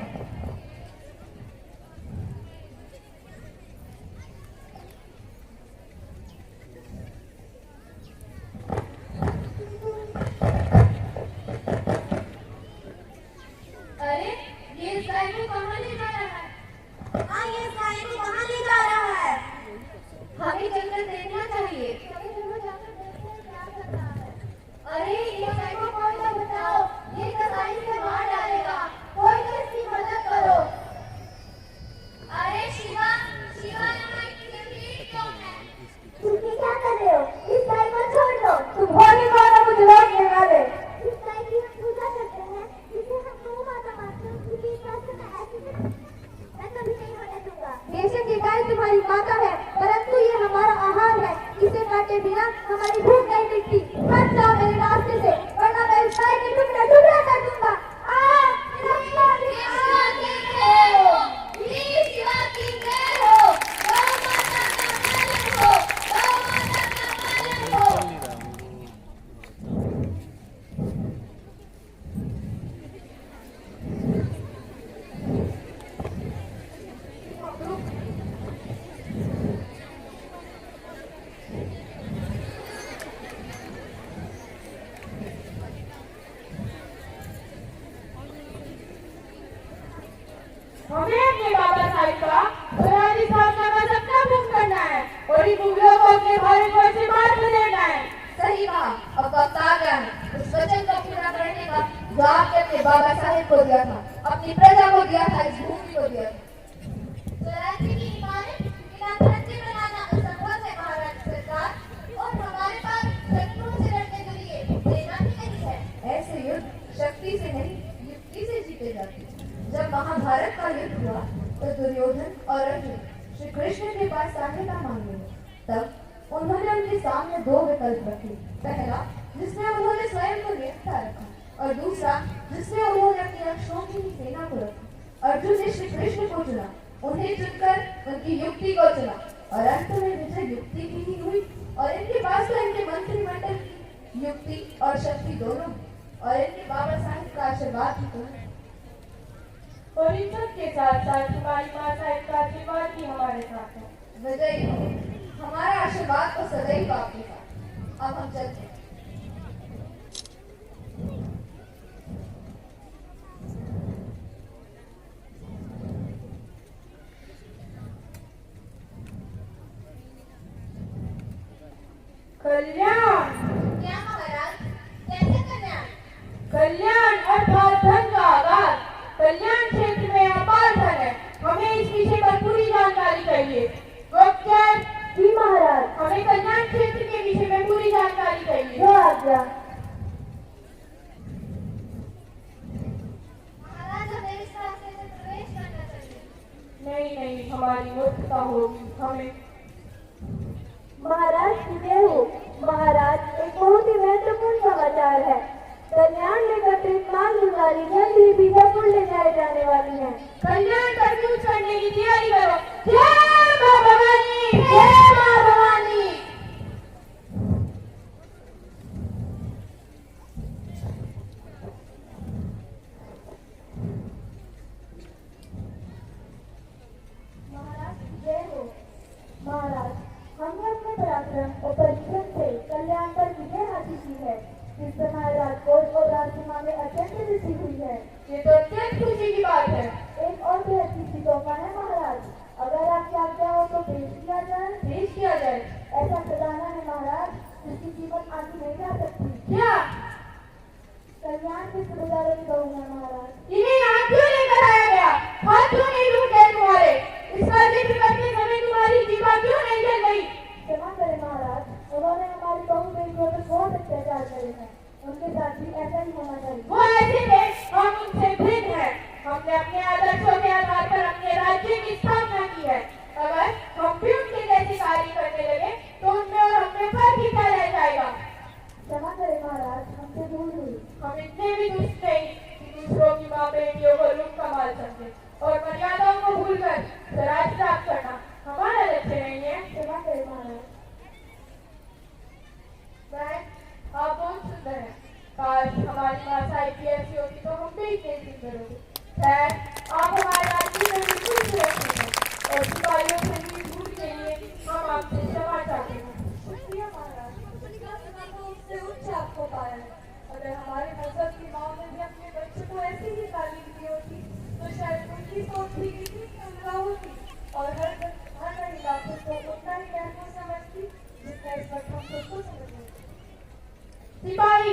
S12: अरे, ये इस गाय को कहाँ ले जा रहा है? हाँ, ये इस गाय को कहाँ ले जा रहा है?
S8: हमें जंगल देखना चाहिए।
S12: चलो जाकर देखते हैं क्या कर रहा है।
S8: अरे
S12: ये गाय को कोई तो बचाओ, ये कसाई से मार डालेगा। कोई तो इसकी मदद करो।
S10: अरे शिवा, शिवा यहाँ इतनी भीड़ क्यों है?
S12: तुम क्या कर रहे हो? इस गाय को छोड़ दो।
S6: तुम होने वाला मुझे लौटने वाले।
S12: इस गाय की हम पूजा करते हैं, जिसे हम गौ माता मानते हैं। क्योंकि इस बात से मैं कभी नहीं होने दूंगा।
S8: बेशक ये गाय तुम्हारी माता है, परंतु ये हमारा आहार है। इसे काटे बिना हमारी भूख नहीं मिटती। हट जाओ मेरे रास्ते से, वरना मैं इस गाय के टुकड़ा टुकड़ा कर दूंगा।
S11: हमें अपने बाबा साहिब का स्वराज स्थापना का सपना पूर्ण करना है और इन मुगलों को अपने भारत वर्ष से बाहर बदलना है।
S8: सही कहा, अब वक्त आ गया है उस वचन को पूरा करने का जो आपने अपने बाबा साहेब को दिया था, अपनी प्रजा को दिया था, इस भूमि को दिया था।
S12: स्वराज्य की इमारत बिना धरती बनाना असंभव है महाराज सरकार, और हमारे पास शत्रुओं से लड़ने के लिए सेना भी नहीं है।
S8: ऐसे युद्ध शक्ति से नहीं, युक्ति से जीते जाते हैं। जब महाभारत का युद्ध हुआ तो दुर्योधन और अर्जुन श्री कृष्ण के पास सहायता मांगे। तब उन्होंने उनके सामने दो विकल्प रखे। पहला, जिसमें उन्होंने स्वयं को नियुक्ता रखा, और दूसरा, जिसमें उन्होंने अपनी रक्षकों की सेना को रखा। अर्जुन ने श्री कृष्ण को चुना, उन्हें चुनकर उनकी युक्ति को चुना, और अंत में विजय युक्ति की ही हुई। और इनके पास तो इनके मंत्रिमंडल की युक्ति और शक्ति दोनों, और इनके बाबा साहिब का आशीर्वाद भी तो है।
S11: और इन सब के साथ साथ हमारी माँ साहिब का आशीर्वाद भी हमारे साथ है।
S8: विजयी हो, हमारा आशीर्वाद तो सदैव आपके साथ। अब हम चलते हैं।
S11: कल्याण।
S12: क्या महाराज? कैसे कल्याण?
S11: कल्याण अर्थात धन का आगाज। कल्याण क्षेत्र में अपार धन है, हमें इस विषय पर पूरी जानकारी चाहिए। वक्तव्य।
S6: जी महाराज।
S11: हमें कल्याण क्षेत्र के विषय में पूरी जानकारी चाहिए।
S6: जो आज्ञा।
S12: महाराज, हमें इस रास्ते से प्रवेश करना चाहिए।
S11: नहीं नहीं, हमारी मूर्खता होगी। हमें
S6: महाराज विजय हो। महाराज, एक बहुत ही महत्वपूर्ण समाचार है। कल्याण में एकत्रित मालगुजारी जल्द ही बीजापुर ले जाए जाने वाली है।
S11: कल्याण पर कूच करने की तैयारी करो। जय मां भवानी, जय मां भवानी।
S6: महाराज विजय हो। महाराज, हमने अपने पराक्रम और परिश्रम से कल्याण पर विजय हासिल की है, जिससे हमारे राजकोट और राजसीमा में अत्यंत वृद्धि हुई है।
S11: ये तो अत्यंत खुशी की बात है।
S6: एक और बेहद कीमती तोहफा है महाराज, अगर आपकी आज्ञा हो तो पेश किया जाए।
S11: पेश किया जाए।
S6: ऐसा खजाना है महाराज जिसकी कीमत आंकी नहीं जा सकती।
S11: क्या?
S6: कल्याण के सूबेदारों की बहू है महाराज।
S11: इन्हें यहाँ क्यों लेकर आया गया? हाथ क्यों नहीं लूट गए तुम्हारे? इसका जिक्र करते समय तुम्हारी जीवा क्यों नहीं जल गई?
S6: क्षमा करें महाराज, उन्होंने हमारी बहू बेटियों पर बहुत अत्याचार करे हैं, उनके साथ भी ऐसा ही होना चाहिए।
S11: वो ऐसे थे, हम उनसे भिन्न हैं। सिपाही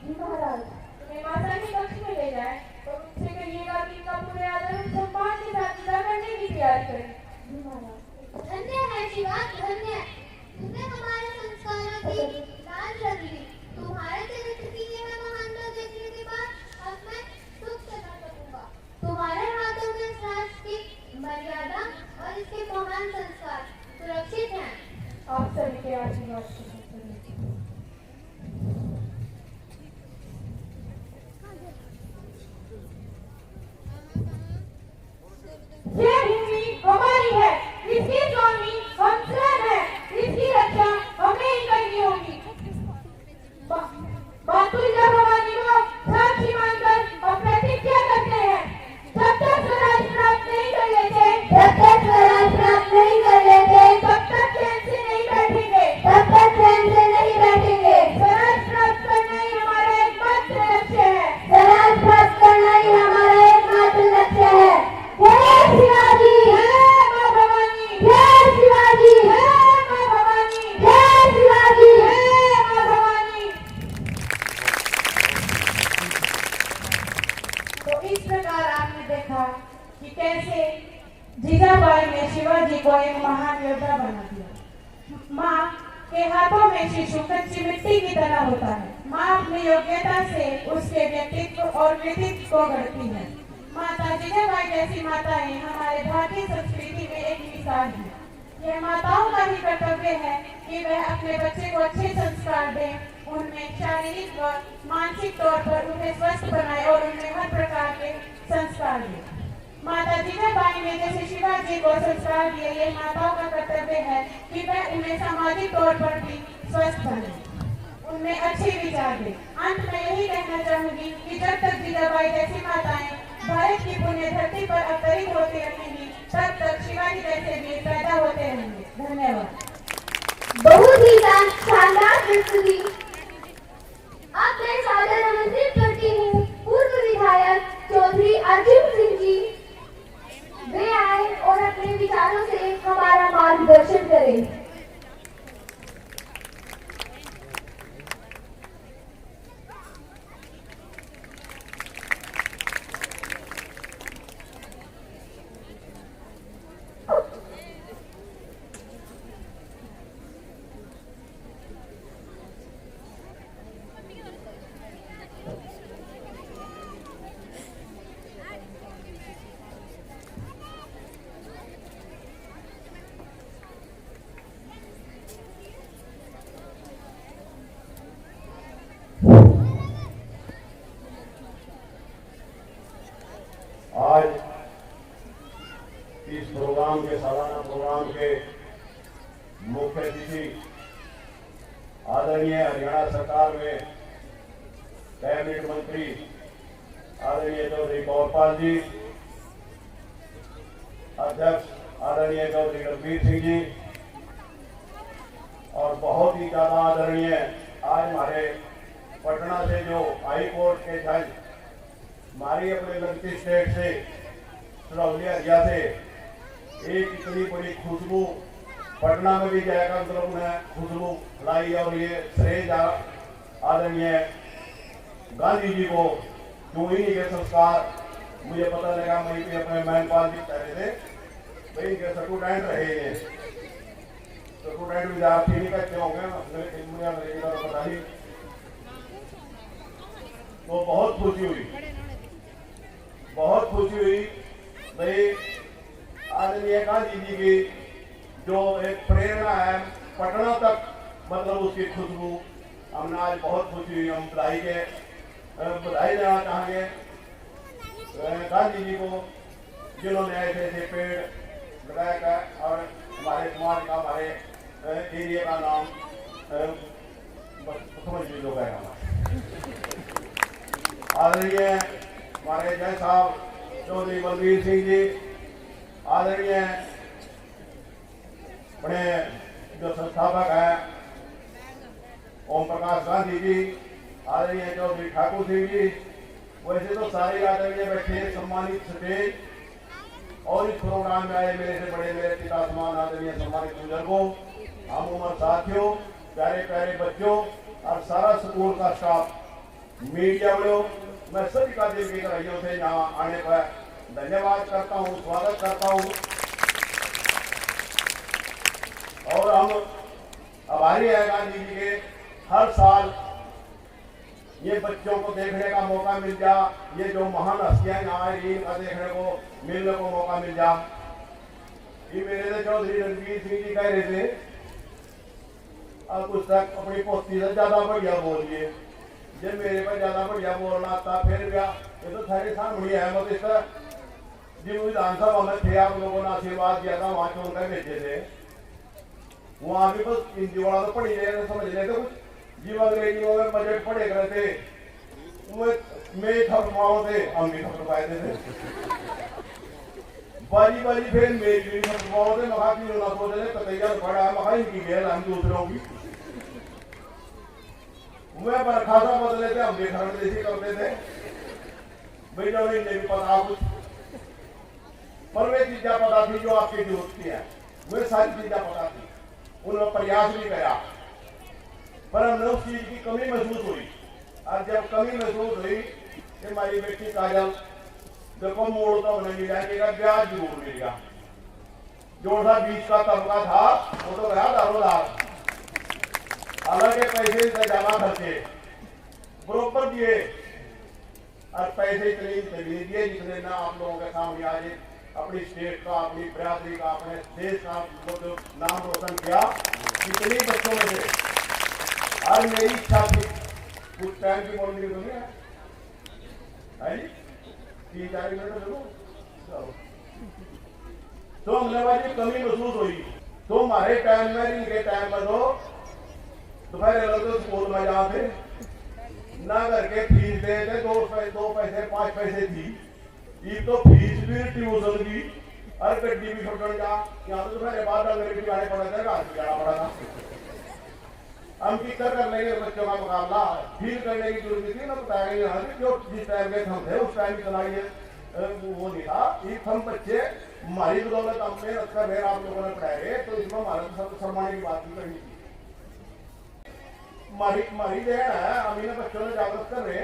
S8: जी महाराज।
S11: तुम्हें माता के कक्ष में ले जाए और उनसे कहिएगा कि इनका पूरे आदर और सम्मान के साथ विदा करने की तैयारी करें।
S8: जी महाराज।
S12: धन्य है शिवा, धन्य। तुमने हमारे संस्कारों की लाज रख ली। तुम्हारे चरित्र की यह महानता देखने के बाद अब मैं सुख से न सकूंगा। तुम्हारे हाथों में इस राष्ट्र की मर्यादा और इसके महान संस्कार सुरक्षित हैं।
S11: आप सभी के आशीर्वाद से ये भूमि हमारी है, इसकी स्वामी हम स्वयं है, इसकी रक्षा हमें ही करनी होगी। बातुल जब हमारी लोग साक्षी मानकर और प्रतिज्ञा करते हैं, जब तक स्वराज प्राप्त नहीं कर लेते,
S8: जब तक स्वराज प्राप्त नहीं कर लेते,
S11: तब तक चैन से नहीं बैठेंगे,
S8: तब तक चैन से नहीं बैठेंगे।
S11: स्वराज प्राप्त करना ही हमारा एकमात्र लक्ष्य है।
S8: स्वराज प्राप्त करना ही हमारा एकमात्र लक्ष्य है। जय शिवाजी,
S11: जय मां भवानी,
S8: जय शिवाजी,
S11: जय मां भवानी,
S8: जय शिवाजी,
S11: जय मां भवानी। तो इस प्रकार आपने देखा कि कैसे जीजाबाई ने शिवाजी को एक महान योद्धा बना दिया। माँ के हाथों में शिशु कच्ची मिट्टी की तरह होता है। माँ अपनी योग्यता से उसके व्यक्तित्व और कृतित्व को गढ़ती है। माता जीजाबाई जैसी माताएं हमारे भारतीय संस्कृति में एक मिसाल है। यह माताओं का ही कर्तव्य है कि वह अपने बच्चे को अच्छे संस्कार दें, उनमें शारीरिक व मानसिक तौर पर उन्हें स्वस्थ बनाए और उनमें हर प्रकार के संस्कार दें। माता जीजाबाई ने जैसे शिवाजी को संस्कार दिए, यह माताओं का कर्तव्य है कि वह उन्हें सामाजिक तौर पर भी स्वस्थ बनाए, उनमें अच्छे विचार दें। अंत में यही कहना चाहूंगी कि जब तक जीजाबाई जैसी माताएं भारत की पुण्य धरती पर अवतरित होती रहेंगी, तब तक शिवाजी जैसे वीर पैदा होते रहेंगे। धन्यवाद।
S8: बहुत ही शानदार प्रस्तुति। अब मैं सादर आमंत्रित करती हूँ पूर्व विधायक चौधरी अर्जुन सिंह जी, वे आए और अपने विचारों से हमारा मार्गदर्शन करें।
S13: आज इस प्रोग्राम के सालाना प्रोग्राम के मुख्य अतिथि आदरणीय हरियाणा सरकार में कैबिनेट मंत्री आदरणीय चौधरी कौरपाल जी, अध्यक्ष आदरणीय चौधरी रणबीर सिंह जी और बहुत ही ज्यादा आदरणीय आज हमारे पटना से जो हाई कोर्ट के जज हमारी अपने लगती स्टेट से सुरौली हरिया से एक इतनी बड़ी खुशबू पटना में भी जाएगा, मतलब उन्हें खुशबू लाई और ये श्रेय आदरणीय गांधी जी को, जो इन्हीं के संस्कार मुझे पता लगा, वहीं पे अपने महनपाल जी कह रहे थे भाई इनके स्टूडेंट रहे हैं, स्टूडेंट विद्यार्थी नहीं कहते होंगे, मुझे पता नहीं। तो बहुत खुशी हुई, बहुत खुशी हुई भाई आदरणीय गांधी जी की जो एक प्रेरणा है पटना तक, मतलब उसकी खुशबू हमने आज बहुत खुशी हुई। हम बधाई देना चाहेंगे गांधी जी को, जिन्होंने ऐसे ऐसे पेड़ लगाया और हमारे समाज का, हमारे एरिया का नाम समझ लीजिए है। आदरणीय हमारे जय साहब चौधरी बलबीर सिंह जी, आदरणीय बड़े जो संस्थापक हैं ओम प्रकाश गांधी जी, आदरणीय चौधरी ठाकुर सिंह जी, वैसे तो सारे आदरणीय बैठे सम्मानित स्टेज और इस प्रोग्राम में आए मेरे से बड़े, मेरे पिता समान आदरणीय सम्मानित बुजुर्गों, हम उम्र साथियों, प्यारे प्यारे बच्चों, और सारा स्कूल का स्टाफ, मीडिया वालों, मैं सभी का दिल की गहराइयों से यहाँ आने पर धन्यवाद करता हूँ, स्वागत करता हूँ। और हम आभारी है गांधी जी के, हर साल ये बच्चों को देखने का मौका मिल जा, ये जो महान हस्तियां यहाँ आई इनका देखने को मिलने को मौका मिल जा। ये मेरे से चौधरी रणवीर सिंह जी कह रहे थे, अब कुछ तक अपनी पोती से ज्यादा बढ़िया बोलिए, जब मेरे पर ज्यादा बढ़िया बोलना था फिर भी ये तो थारे सामने है। मतलब इस जिन विधानसभा में थे आप लोगों ने आशीर्वाद दिया था, वहां चुनकर भेजे थे, वहां भी बस हिंदी वाला तो पढ़ी रहे समझ रहे थे कुछ, जीव अंग्रेजियों में बजट पढ़े गए थे, मैं थपवाओ थे, हम भी थप पाए थे बाजी बाजी फिर मेज भी थपवाओ थे। मखा की ना सोच रहे कतैया पड़ा है, मखा इनकी गेल हम दूसरों की, मैं पर खासा बदले थे, हम भी खरड़ जैसे करते थे भाई, जब इन्हें भी पता कुछ, पर वे चीजें पता थी जो आपकी जरूरत की है, वे सारी चीजें पता थी, उन्होंने प्रयास भी किया, पर हमने उस चीज की कमी महसूस हुई। और जब कमी महसूस हुई कि हमारी बेटी काजल देखो मोड़ तो उन्हें मिल जाएगा, ब्याज जरूर मिल गया, जो सा बीच का तबका था वो तो गया दारोदार, हालांकि पैसे से ज्यादा खर्चे बरोबर दिए, और पैसे इतने दिए जितने ना आप लोगों के सामने आज अपनी स्टेट का, अपनी बिरादरी का, अपने देश का जो नाम रोशन किया कितने बच्चों में से। और मेरी इच्छा थी कुछ टाइम की बोलने की दुनिया है जी, 3-4 मिनट जरूर, तो हमने वाली कमी महसूस हुई। तो हमारे टाइम में, इनके टाइम में तो दोपहर लगते स्कूल में जाते ना करके फीस दे थे, 2 पैसे 5 पैसे थी, ये तो फीस भी ट्यूशन की और गड्डी भी छोड़ जा, यहाँ तो दोपहर बाद अंग्रेजी गाने पड़ा था, घर भी जाना पड़ा था। हम कितर कर लेंगे बच्चों का मुकाबला, फील करने की जरूरत थी ना, बताया जो जिस टाइम के हम थे उस टाइम इतना ये वो नहीं था। एक हम बच्चे हमारी बदौलत हम मेहनत कर रहे, आप लोगों ने पढ़ाए, तो इसमें हमारे सब शर्माने की बात भी करनी थी। हमारी देन है, हम इन्हें बच्चों ने जागरूक कर रहे,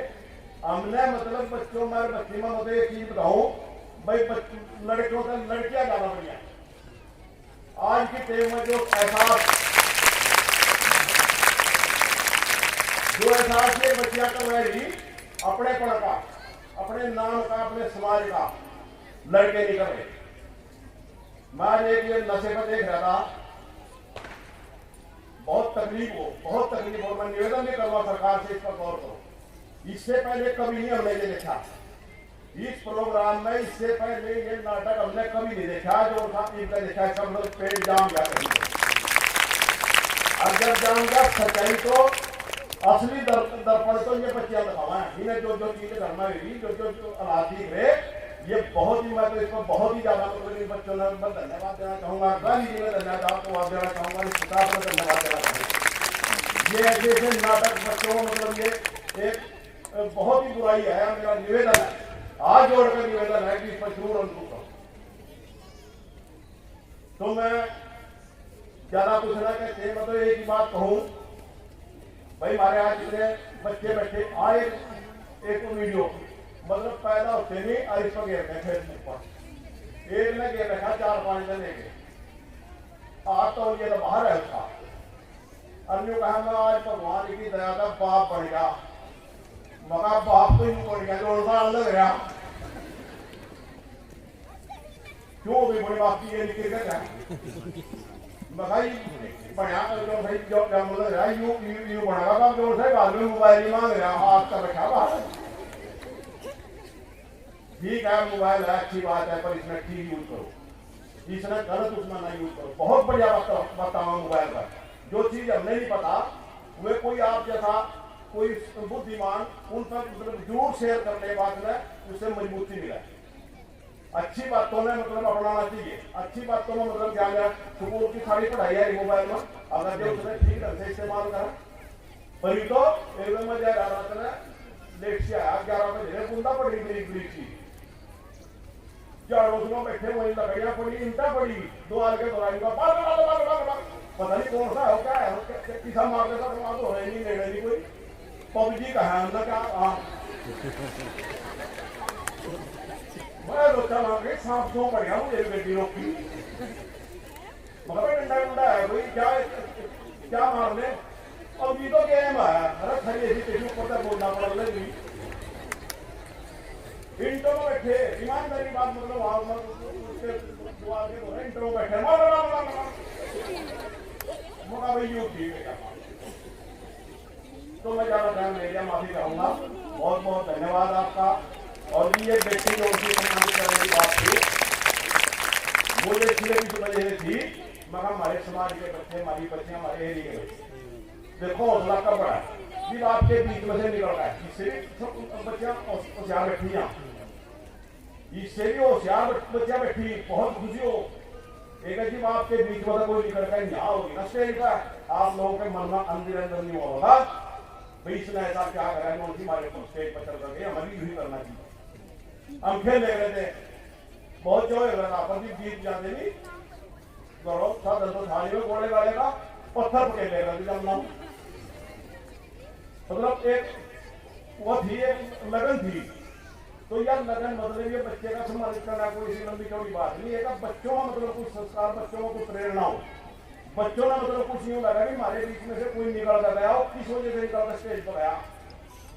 S13: हमने मतलब बच्चों में बच्ची में मतलब एक चीज बताऊं भाई, लड़कियों से लड़कियां ज्यादा बढ़िया आज की टेम में, जो एहसास ये बच्चियां कर रही अपने पढ़ का, अपने नाम का, अपने समाज का, लड़के नहीं कर रहे। मैं एक ये नशे पर देख रहा था, बहुत तकलीफ हो, मैं निवेदन नहीं करूंगा सरकार से इस पर गौर करो। इससे पहले कभी नहीं हमने ये देखा इस प्रोग्राम में, इससे पहले ये नाटक हमने कभी नहीं देखा, जो इनका देखा सब लोग पेट जाम गया कहीं। अब जब जाम गया सच्चाई तो असली दर्पण तो ये बच्चियां दिखावा है, इन्हें जो चीजें करना हुई, जो अलादी रहे, ये बहुत ही, मैं तो इसको बहुत ही ज्यादा मतलब इन बच्चों ने मैं धन्यवाद देना चाहूंगा, गांधी जी ने धन्यवाद देना चाहूंगा, इस किताब में धन्यवाद देना चाहूंगा। ये ऐसे नाटक बच्चों को मतलब ये एक बहुत ही बुराई है, मेरा निवेदन है, आज जोड़कर निवेदन है कि इस पर जरूर अंकुश हो। तो मैं ज्यादा कुछ ना कहते, मतलब एक ही बात कहूं भाई, हमारे आज जितने बच्चे बैठे आए, एक वीडियो मतलब पैदा होते नहीं, और इस पर गेर में फेसबुक पर एक ने गेर रखा 4-5 दिन लेके, आज तो ये तो बाहर है उसका, अन्य कहा मैं आज भगवान की दया का बाप बन गया, मगर बाप तो ही बन गया, जो उनका अलग रहा, क्यों भी बड़ी बात की ये निकल गया मगाई बढ़िया जो भाई जो मतलब रहा यू बना जो है बाद में मोबाइल ही मांग रहा, हाथ का रखा बाहर, ठीक है मोबाइल है अच्छी बात है, पर इसमें ठीक यूज करो, इसमें गलत उसमें ना यूज करो। बहुत बढ़िया बताऊंगा मोबाइल पर, जो चीज हमने नहीं पता वे कोई आप जैसा कोई बुद्धिमान उन पर मतलब जरूर शेयर करने बाद में उससे मजबूती मिला। अच्छी बातों में मतलब अपनाना चाहिए, अच्छी बातों में मतलब क्या है, स्कूल की सारी पढ़ाई है मोबाइल में, अगर जो उसने ठीक ढंग से इस्तेमाल करा, पर तो एकदम मजा आ रहा था, लेट से आया 11 बजे बूंदा पड़ी बड़ी सी, चारों उसमें बैठे वही लकड़ियां पड़ी, ईंटा पड़ी, 2 आल के दौरान पता नहीं कौन सा है क्या है, किसा मार देता तो वहां तो है नहीं नेड़े नहीं कोई पबजी का है अंदर क्या मैं सोचा मार के सांप सो पड़ गया मुझे गड्डी रोकी मगर डंडा डंडा है कोई क्या मार ले अब ये तो गेम है अरे खड़ी ऐसी तेजी ऊपर तक बोलना पड़ लगी इंटो में बैठे ईमानदारी बात मतलब वहां उसके दुआ के बोले इंटो में बैठे मौका भाई यू ठीक है तो मैं ज्यादा टाइम ले लिया माफी चाहूंगा बहुत बहुत धन्यवाद आपका और ये व्यक्ति जो उनकी करने की बात थी वो ये इसलिए किस वजह से थी मगर हमारे समाज के बच्चे हमारी बच्चियां हमारे एरिया के बच्चे देखो हौसला कब बढ़ा जब आपके बीच में से निकल रहा है इससे बच्चियां होशियार बैठी हैं इससे भी होशियार बच्चियां बैठी बहुत खुशी हो एक जब आपके बीच में कोई निकल कर यहाँ होगी ना स्टेज पर आप लोगों के मन में अंदर नहीं होगा भाई इसने ऐसा क्या करा है उनकी हमारे स्टेज पर चल करके हमारी यही करना चाहिए हम खेल ले रहे थे बहुत जो है आपस में जीत जाते नहीं करो था थाली में घोड़े वाले का पत्थर पकड़ लेगा जब मतलब एक वो थी एक लगन थी तो यार लगन मतलब ये बच्चे का सम्मानित करना कोई इसी लंबी चौड़ी बात नहीं है बच्चों का मतलब कुछ संस्कार बच्चों को कुछ प्रेरणा हो बच्चों ने मतलब कुछ यूं लगा कि हमारे बीच में से कोई निकल कर गया और किस वजह से निकल कर स्टेज पर आया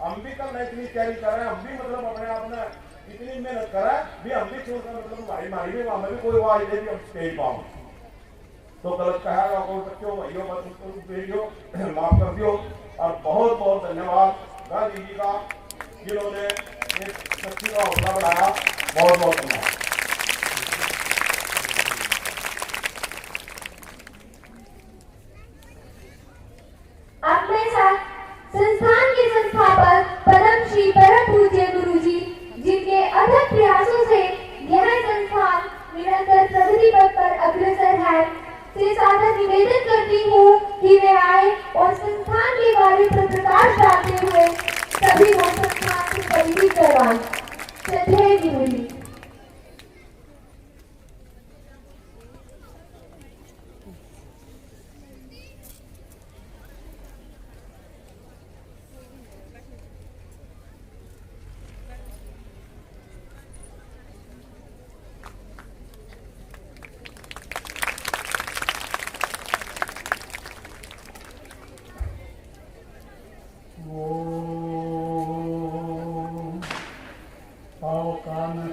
S13: हम भी कल इतनी तैयारी कर रहे हैं हम भी मतलब अपने आप में इतनी मेहनत कर रहे हैं भी हम भी छोड़कर मतलब हमारी भी वहां भी कोई आवाज दे हम स्टेज पाओ तो गलत कहा कोई बच्चों भाइयों बेटियों माफ कर दियो और बहुत बहुत धन्यवाद गांधी जी का जिन्होंने एक शक्ति का हौसला बढ़ाया बहुत बहुत धन्यवाद
S8: अपने साथ संस्थान के संस्थापक परम श्री परम पूज्य गुरु जी जिनके अथक प्रयासों से यह संस्थान निरंतर प्रगति पथ पर अग्रसर है से सादर निवेदन करती हूँ कि वे आए और संस्थान के कार्य पर प्रकाश डालते हुए सभी को संस्थान से परिचित करवाएं। श्रद्धेय गुरु जी।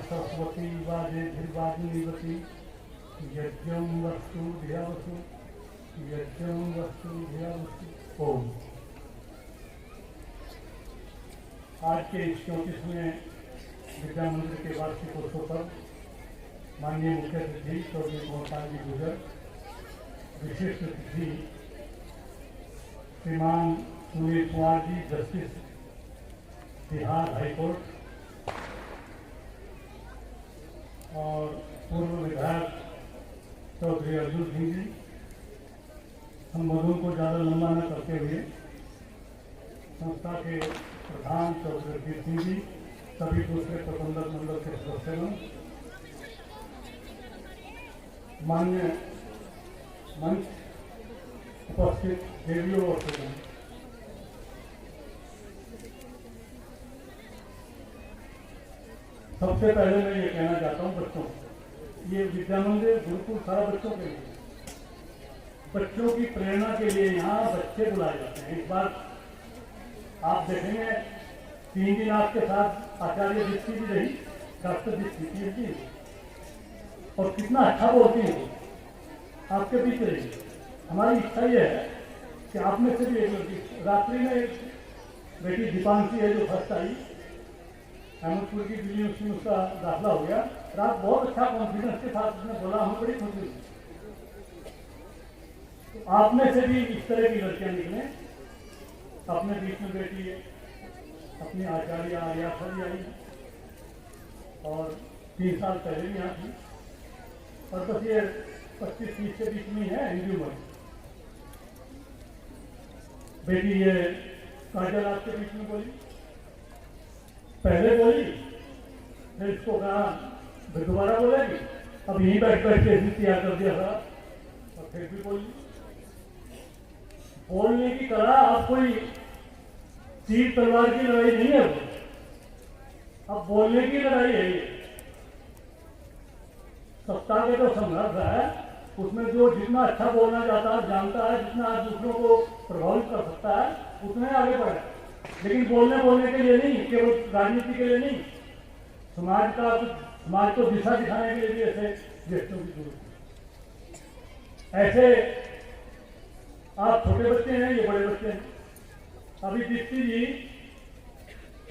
S14: सरस्वती वाजे धीर्वादिवती यज्ञं वस्तु धियावसु यज्ञं वस्तु धियावसु ओम। आज के इस 34वें विद्या मंदिर के वार्षिकोत्सव पर माननीय मुख्य अतिथि चौधरी मोहन जी गुजर, विशिष्ट अतिथि श्रीमान सुनील कुमार जी जस्टिस बिहार हाईकोर्ट और पूर्व विधायक चौधरी अर्जुन सिंह जी, संबोधन को ज़्यादा लंबा न करते हुए संस्था के प्रधान चौधरी रघुवीर सिंह जी, सभी दूसरे प्रबंधक मंडल के सदस्यों, मान्य मंच उपस्थित देवियों और सज्जनों, सबसे पहले मैं ये कहना चाहता हूँ बच्चों, ये विद्या मंदिर गुरुकुल सारा बच्चों के लिए, बच्चों की प्रेरणा के लिए यहाँ बच्चे बुलाए जाते हैं। इस बार आप देखेंगे 3 दिन आपके साथ आचार्य दीप्ति भी रही, डॉक्टर दीप्ति जी, और कितना अच्छा बोलती है आपके बीच रही। हमारी इच्छा ये है कि आप में से भी एक लड़की, रात्रि में एक बेटी दीपांशी है जो फर्स्ट आई, अहमदपुर की दिल्ली यूनिवर्सिटी में उसका दाखिला हो गया। रात बहुत अच्छा कॉन्फिडेंस के साथ उसने बोला, हमें बड़ी खुशी हुई। तो आप में से भी इस तरह की लड़कियां निकले, अपने बीच में बेटी अपनी आचार्य आर्या भी आई और 3 साल पहले भी यहाँ थी, और बस ये 25-30 के बीच में ही है हिंदी उम्र। बेटी ये काजल आपके बीच में बोली, पहले बोली, फिर इसको कहा फिर दोबारा बोलेगी, अब यहीं बैठ के तैयार कर दिया था और फिर भी बोली। बोलने की कला अब कोई तीर तलवार की लड़ाई नहीं है, अब बोलने की लड़ाई है ये। सत्ता के जो संघर्ष है उसमें जो जितना अच्छा बोलना चाहता है, जानता है, जितना दूसरों को प्रभावित कर सकता है, उतने आगे बढ़े। लेकिन बोलने के लिए नहीं, केवल राजनीति के लिए नहीं, समाज को दिशा दिखाने के लिए भी ऐसे व्यक्तियों की जरूरत है। ऐसे आप छोटे बच्चे हैं, ये बड़े बच्चे हैं। अभी दीप्ति जी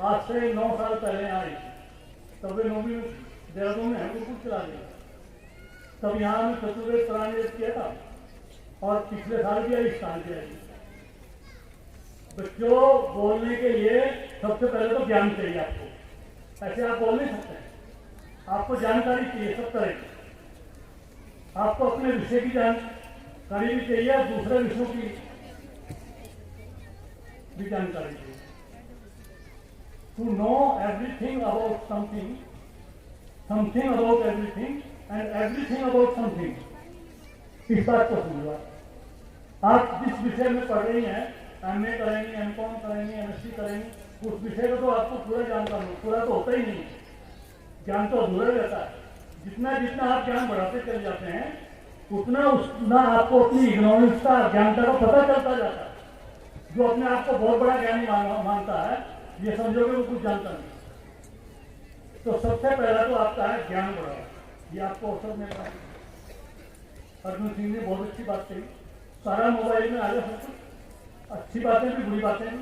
S14: आज से 9 साल पहले आई, तब वे 9वीं देहरादून में गुरुकुल चला गया। तब यहाँ में चतुर्वेद प्राणायाम किया था और पिछले साल भी आई, इस साल भी आई। बच्चों, बोलने के लिए सबसे पहले तो ज्ञान चाहिए आपको। ऐसे आप बोल नहीं सकते, आपको जानकारी चाहिए सब तरह की। आपको अपने विषय की जानकारी भी चाहिए, दूसरे विषयों की भी जानकारी चाहिए। To know everything about something, something about everything and everything about something. इस बात को समझो। आप जिस विषय में पढ़ रही हैं, एमए करेंगे, एमकॉम करेंगे, एमएससी करेंगे, उस विषय का तो आपको पूरा जानकार हो, पूरा तो होता ही नहीं, ज्ञान तो अधूरा रहता है। जितना जितना आप ज्ञान बढ़ाते चले जाते हैं, उतना आपको अपनी इग्नोरेंस का, अज्ञानता का पता चलता जाता है। जो अपने आप को बहुत बड़ा ज्ञानी मानता है, ये समझोगे वो कुछ जानता नहीं। तो सबसे पहला तो आपका है ज्ञान बढ़ाओ, ये आपको अवसर मिल रहा है। अर्जुन सिंह ने बहुत अच्छी बात कही, सारा मोबाइल में आ गया सब कुछ, अच्छी बातें भी, बुरी बातें भी।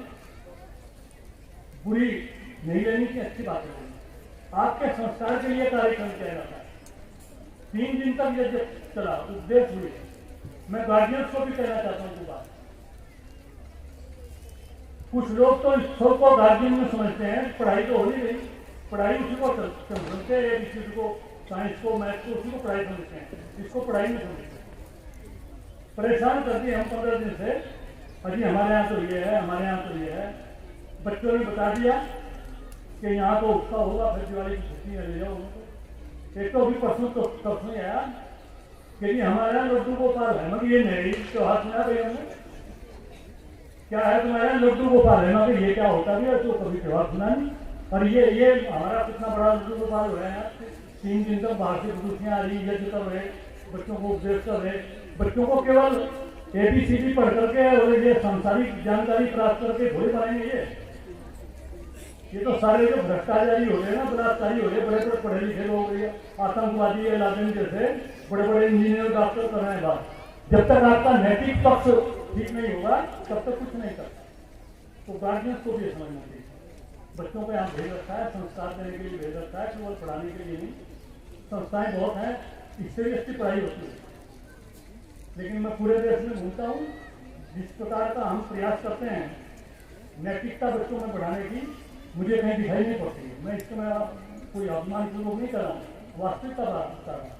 S14: बुरी नहीं लेनी की, अच्छी बातें लेनी। आपके संस्कार के लिए कार्यक्रम किया जाता है। 3 दिन तक यज्ञ चला, उपदेश हुए। मैं गार्जियंस को भी कहना चाहता हूँ कि बात, कुछ लोग तो इस शो को गार्जियन में समझते हैं, पढ़ाई तो हो नहीं रही, पढ़ाई उसी को समझते हैं, किसी को साइंस को, मैथ को, उसी को पढ़ाई समझते हैं, इसको पढ़ाई नहीं समझते। परेशान कर दिए हम 15 दिन से, अजी हमारे यहाँ तो ये है, हमारे यहाँ तो ये है। बच्चों ने बता दिया कि यहाँ तो उत्सव होगा, फिर दिवाली की छुट्टी ले जाओ उनको। एक तो अभी परसों आया कि हमारे यहाँ लड्डू गोपाल है, मगर ये नई त्योहार सुना भैया हमने, क्या है तुम्हारे यहाँ लड्डू गोपाल है, मगर ये क्या होता भी है, तो कभी त्योहार सुना नहीं। और ये हमारा कितना बड़ा लड्डू गोपाल हो रहा है, 3 दिन तक बाहर से कुर्सियाँ आ रही, यज्ञ कर रहे, बच्चों को उपदेश कर रहे, बच्चों को केवल ABCD पढ़ करके और ये सांसारिक जानकारी प्राप्त करके थोड़ी बनाएंगे। ये तो सारे जो भ्रष्टाचारी हो गए ना, बलात्कारी हो गए, बड़े बड़े पढ़े लिखे लोग, आतंकवादी इलाके जैसे बड़े बड़े इंजीनियर, डॉक्टर कर रहे हैं बात। जब तक आपका नैतिक पक्ष ठीक नहीं होगा, तब तक कुछ नहीं कर। तो गार्जियंस को भी समझना चाहिए, बच्चों को यहाँ भेज रखा है, संस्कार देने के लिए भेज रखा है, केवल पढ़ाने के लिए नहीं। संस्थाएं बहुत हैं, इससे भी अच्छी पढ़ाई होती है। लेकिन मैं पूरे देश में घूमता हूँ, जिस प्रकार का हम प्रयास करते हैं नैतिकता बच्चों में बढ़ाने की, मुझे कहीं दिखाई नहीं पड़ती है। मैं इसको मैं कोई अपमान पूर्वक नहीं कर रहा हूँ, वास्तविकता बात कर रहा हूँ।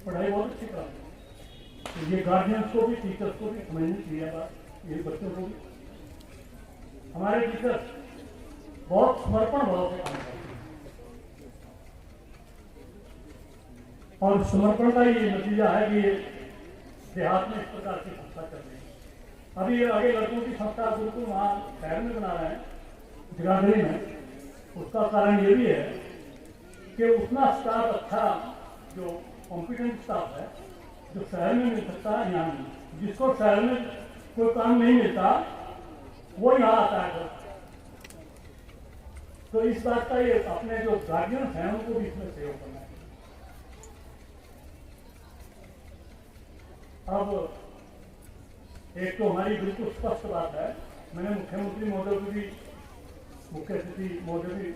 S14: पढ़ाई बहुत अच्छी कर रहा हूँ। तो ये गार्जियंस को भी, टीचर्स को भी समझनी चाहिए बात, ये बच्चों को भी। हमारे टीचर्स बहुत समर्पण भाव से काम करते हैं, और समर्पण का ये नतीजा है कि देहात में इस प्रकार की संस्था चल रही है। अभी आगे लड़कों की संस्था गुरुकुल वहाँ शहर में बना रहे हैं, जगाधरी में। उसका कारण ये भी है कि उतना स्टाफ, अच्छा जो कॉम्पिटेंट स्टाफ है, जो शहर में मिल सकता है, यहाँ नहीं। जिसको शहर में कोई काम नहीं मिलता, वो यहाँ आता है। तो इस बात का ये अपने जो गार्जियंस हैं उनको भी इसमें सहयोग करना है। अब एक तो हमारी बिल्कुल स्पष्ट बात है, मैंने मुख्यमंत्री महोदय को भी, मुख्य सचिव महोदय भी